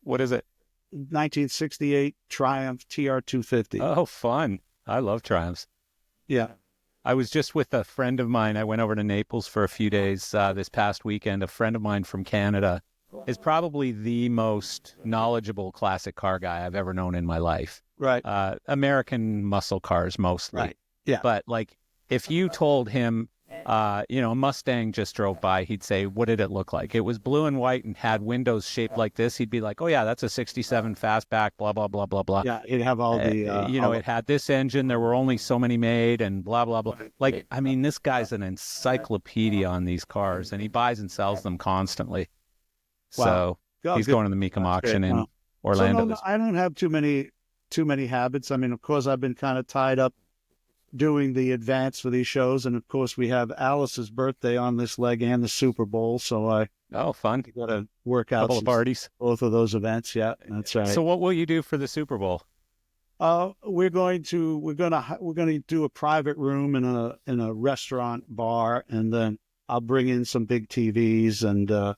What is it? 1968 Triumph TR250. Oh, fun. I love Triumphs. Yeah. I was just with a friend of mine. I went over to Naples for a few days this past weekend. A friend of mine from Canada is probably the most knowledgeable classic car guy I've ever known in my life. Right. American muscle cars mostly. Right. Yeah. But like, if you told him, a Mustang just drove by, he'd say, what did it look like? It was blue and white and had windows shaped like this. He'd be like, oh yeah, that's a 67 fastback, blah, blah, blah, blah, blah. Yeah, it'd have all the... it had this engine. There were only so many made and blah, blah, blah. Like, I mean, this guy's an encyclopedia on these cars, and he buys and sells them constantly. Wow. So he's going to the Mecum auction in Orlando. So no, I don't have too many habits. I mean, of course, I've been kind of tied up doing the advance for these shows, and of course, we have Alice's birthday on this leg and the Super Bowl, so fun. got to work out couple of parties, both of those events. Yeah, that's right. So, what will you do for the Super Bowl? We're going to do a private room in a restaurant bar, and then I'll bring in some big TVs and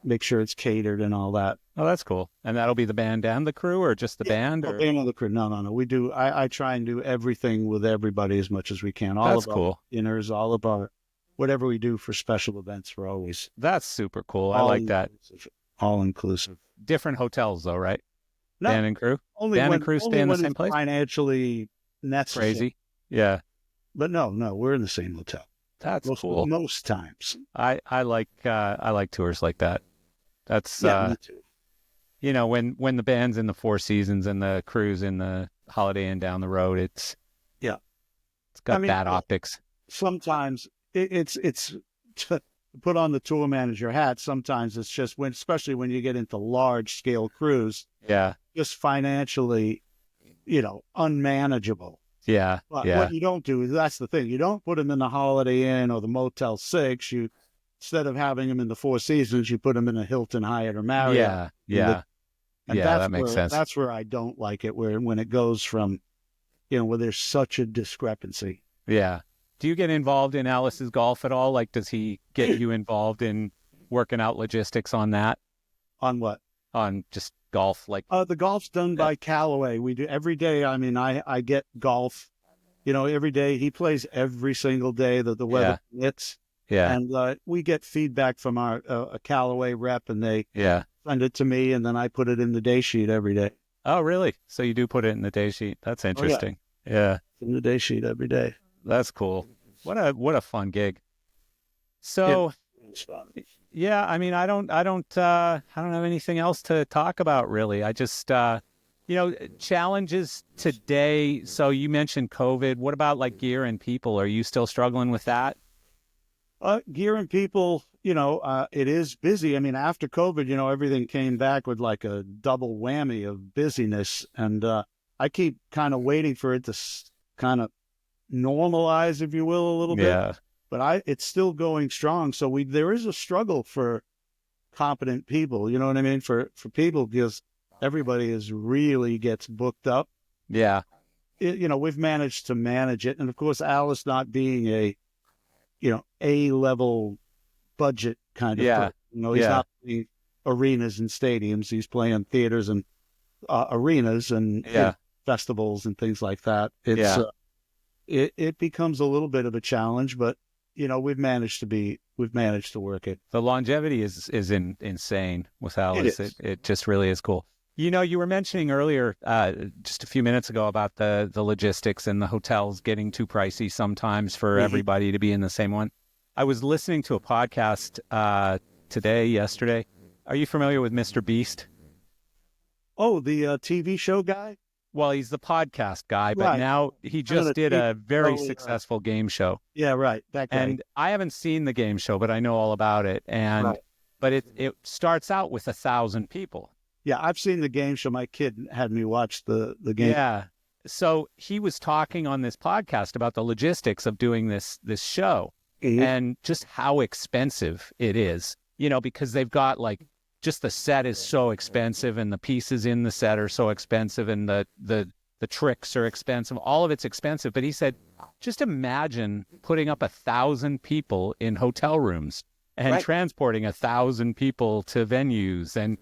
make sure it's catered and all that. Oh, that's cool. And that'll be the band and the crew, or just the band? Or... band and the crew. No. We do. I try and do everything with everybody as much as we can. That's cool. Dinners, all of our whatever we do for special events, we're always. That's super cool. I like that. All inclusive. Different hotels, though, right? No, band and crew. Band and crew stay in the same place. Financially necessary. Crazy. Yeah. But no, we're in the same hotel. That's cool. Most times. I like tours like that. That's me too. When the band's in the Four Seasons and the crew's in the Holiday Inn down the road, it's got bad optics. Sometimes it's to put on the tour manager hat. Sometimes it's just especially when you get into large scale crews. Yeah. Just financially, unmanageable. Yeah. But what you don't do is that's the thing. You don't put them in the Holiday Inn or the Motel 6. Instead of having them in the Four Seasons, you put them in a Hilton, Hyatt, or Marriott. Yeah. That makes sense. That's where I don't like it, when it goes from, where there's such a discrepancy. Yeah. Do you get involved in Alice's golf at all? Like, does he get you involved in working out logistics on that? On what? On just golf? Like the golf's done by Callaway. We do every day. I mean, I get golf, every day. He plays every single day that the weather permits. Yeah. And we get feedback from our Callaway rep, and they send it to me, and then I put it in the day sheet every day. Oh, really? So you do put it in the day sheet? That's interesting. Yeah. In the day sheet every day. That's cool. What a fun gig. So, yeah, I mean, I don't have anything else to talk about really. I just, challenges today. So you mentioned COVID. What about like gear and people? Are you still struggling with that? Gear and people, it is busy. I mean, after COVID, everything came back with like a double whammy of busyness. And I keep kind of waiting for it to kind of normalize, if you will, a little bit. Yeah. But it's still going strong. So there is a struggle for competent people, you know what I mean? For people, because everybody really gets booked up. Yeah. We've managed to manage it. And of course, Alice not being A-level budget kind of person. He's not playing arenas and stadiums. He's playing theaters and arenas and festivals and things like that. It becomes a little bit of a challenge, but we've managed to work it. The longevity is insane with Alice. It just really is cool. You were mentioning earlier, just a few minutes ago, about the logistics and the hotels getting too pricey sometimes for everybody to be in the same one. I was listening to a podcast yesterday. Are you familiar with Mr. Beast? Oh, the TV show guy? Well, he's the podcast guy, but now he just did a very successful game show. Yeah, right. That guy. And I haven't seen the game show, but I know all about it. But it starts out with 1,000 people. Yeah, I've seen the game show. My kid had me watch the game. Yeah. So he was talking on this podcast about the logistics of doing this show and just how expensive it is, because they've got just the set is so expensive and the pieces in the set are so expensive and the tricks are expensive. All of it's expensive. But he said, just imagine putting up 1,000 people in hotel rooms and transporting 1,000 people to venues and,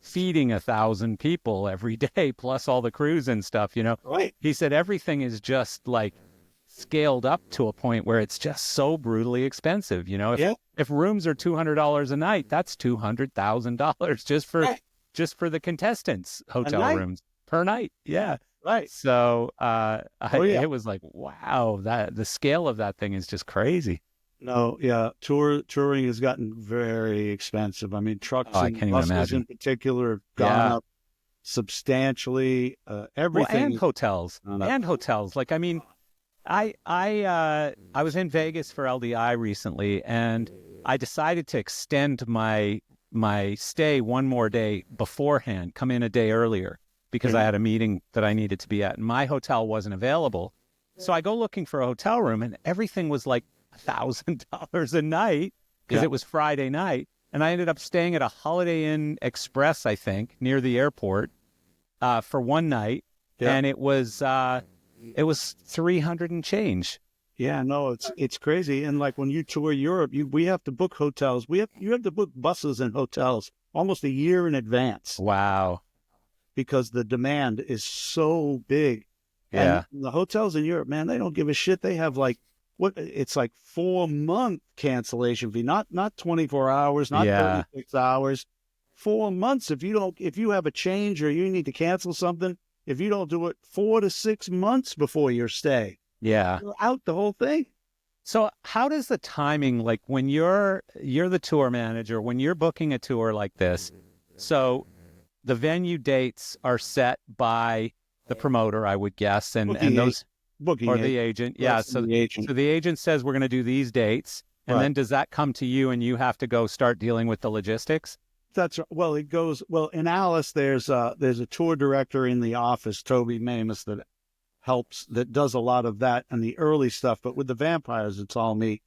feeding 1,000 people every day, plus all the crews and stuff, Right. He said everything is just scaled up to a point where it's just so brutally expensive. You know, if rooms are $200 a night, that's $200,000 just for the contestants' hotel rooms per night. Yeah. Right. So it was like, wow, that the scale of that thing is just crazy. No, yeah, touring has gotten very expensive. I mean, trucks and buses in particular have gone up substantially. Everything and hotels. Like, I mean, I was in Vegas for LDI recently, and I decided to extend my stay one more day beforehand, come in a day earlier because I had a meeting that I needed to be at, and my hotel wasn't available. So I go looking for a hotel room, and everything was like $1,000 a night because it was Friday night. And I ended up staying at a Holiday Inn Express, I think, near the airport for one night. Yeah. And it was 300 and change. Yeah, no, it's crazy. And like when you tour Europe, we have to book hotels. You have to book buses and hotels almost a year in advance. Wow. Because the demand is so big. Yeah. And the hotels in Europe, man, they don't give a shit. They have like, it's like 4-month cancellation fee, not 24 hours, not 36 hours, 4 months. If you have a change or you need to cancel something, if you don't do it 4 to 6 months before your stay, you're out the whole thing. So how does the timing, like when you're the tour manager, when you're booking a tour like this, so the venue dates are set by the promoter, I would guess, and those. The agent. Yeah. So the agent says we're going to do these dates. And then does that come to you and you have to go start dealing with the logistics? That's right. Well, it goes, in Alice, there's a tour director in the office, Toby Mamus, that does a lot of that and the early stuff. But with the vampires, it's all me.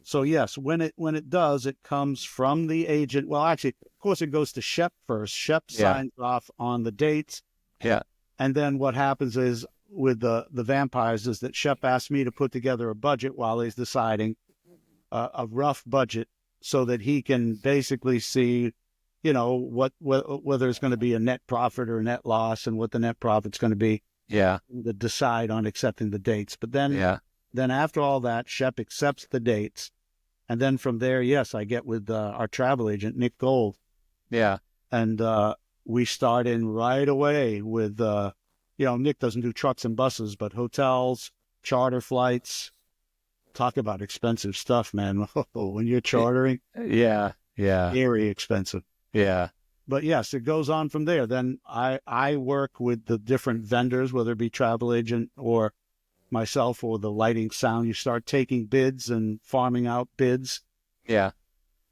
So yes, when it does, it comes from the agent. Well, actually, of course, it goes to Shep first. Shep signs off on the dates. Yeah. And then what happens is, with the vampires, is that Shep asked me to put together a budget while he's deciding a rough budget so that he can basically see, whether it's going to be a net profit or a net loss and what the net profit's going to be. Yeah. To decide on accepting the dates. But then after all that, Shep accepts the dates. And then from there, yes, I get with our travel agent, Nick Gold. Yeah. And we start in right away with, Nick doesn't do trucks and buses, but hotels, charter flights. Talk about expensive stuff, man. When you're chartering. Yeah. Very expensive. Yeah. But yes, it goes on from there. Then I work with the different vendors, whether it be travel agent or myself or the lighting sound. You start taking bids and farming out bids. Yeah.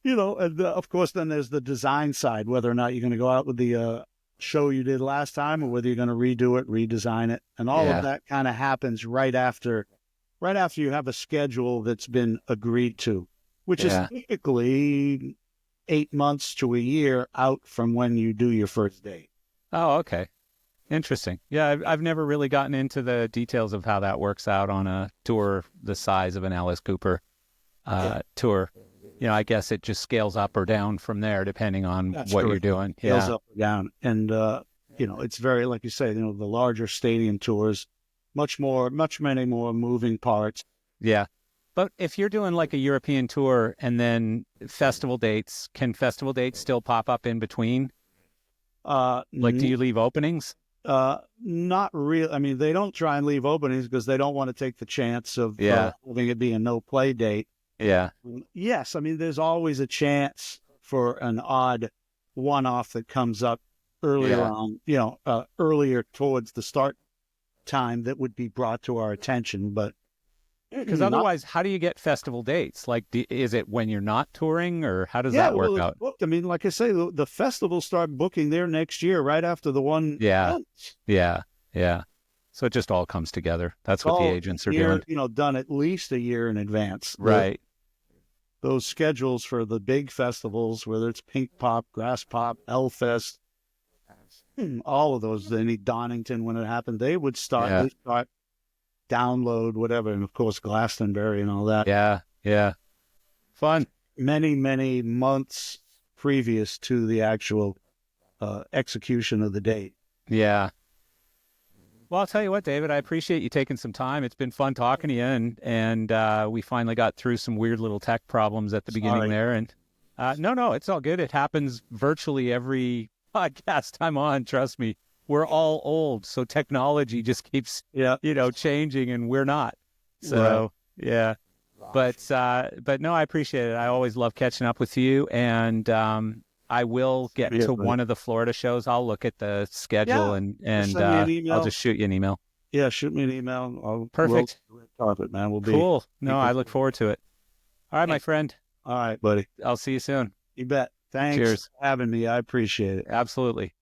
And of course, then there's the design side, whether or not you're going to go out with the show you did last time or whether you're going to redo it, redesign it. And all of that kind of happens right after you have a schedule that's been agreed to, which is typically 8 months to a year out from when you do your first date. Oh, okay. Interesting. Yeah, I've never really gotten into the details of how that works out on a tour the size of an Alice Cooper tour. I guess it just scales up or down from there depending on you're doing. Scales up or down. And, it's very, like you say, the larger stadium tours, much many more moving parts. Yeah. But if you're doing like a European tour and then festival dates, can festival dates still pop up in between? Do you leave openings? Not real. I mean, they don't try and leave openings because they don't want to take the chance of having it be a no play date. Yeah. Yes. I mean, there's always a chance for an odd one-off that comes up earlier on, earlier towards the start time that would be brought to our attention. But because otherwise, how do you get festival dates? Like, is it when you're not touring, or how does that work out? Booked. I mean, like I say, the festivals start booking there next year, right after the one. Yeah. So it just all comes together. That's what the agents are doing. Done at least a year in advance. Right. Those schedules for the big festivals, whether it's Pink Pop, Grass Pop, L-Fest, all of those, any Donington when it happened, they would start download, whatever, and of course Glastonbury and all that. Yeah. Fun. Many, many months previous to the actual execution of the date. Yeah. Well, I'll tell you what, David, I appreciate you taking some time. It's been fun talking to you, and we finally got through some weird little tech problems at the beginning there. And no, it's all good. It happens virtually every podcast I'm on. Trust me, we're all old, so technology just keeps, changing, and we're not. So yeah, but no, I appreciate it. I always love catching up with you, and I will get to one of the Florida shows. I'll look at the schedule and I'll just shoot you an email. Yeah, shoot me an email. Perfect. We'll talk it, man. We'll be cool. No, I look forward to it. All right, my friend. All right, buddy. I'll see you soon. You bet. Thanks Cheers for having me. I appreciate it. Absolutely.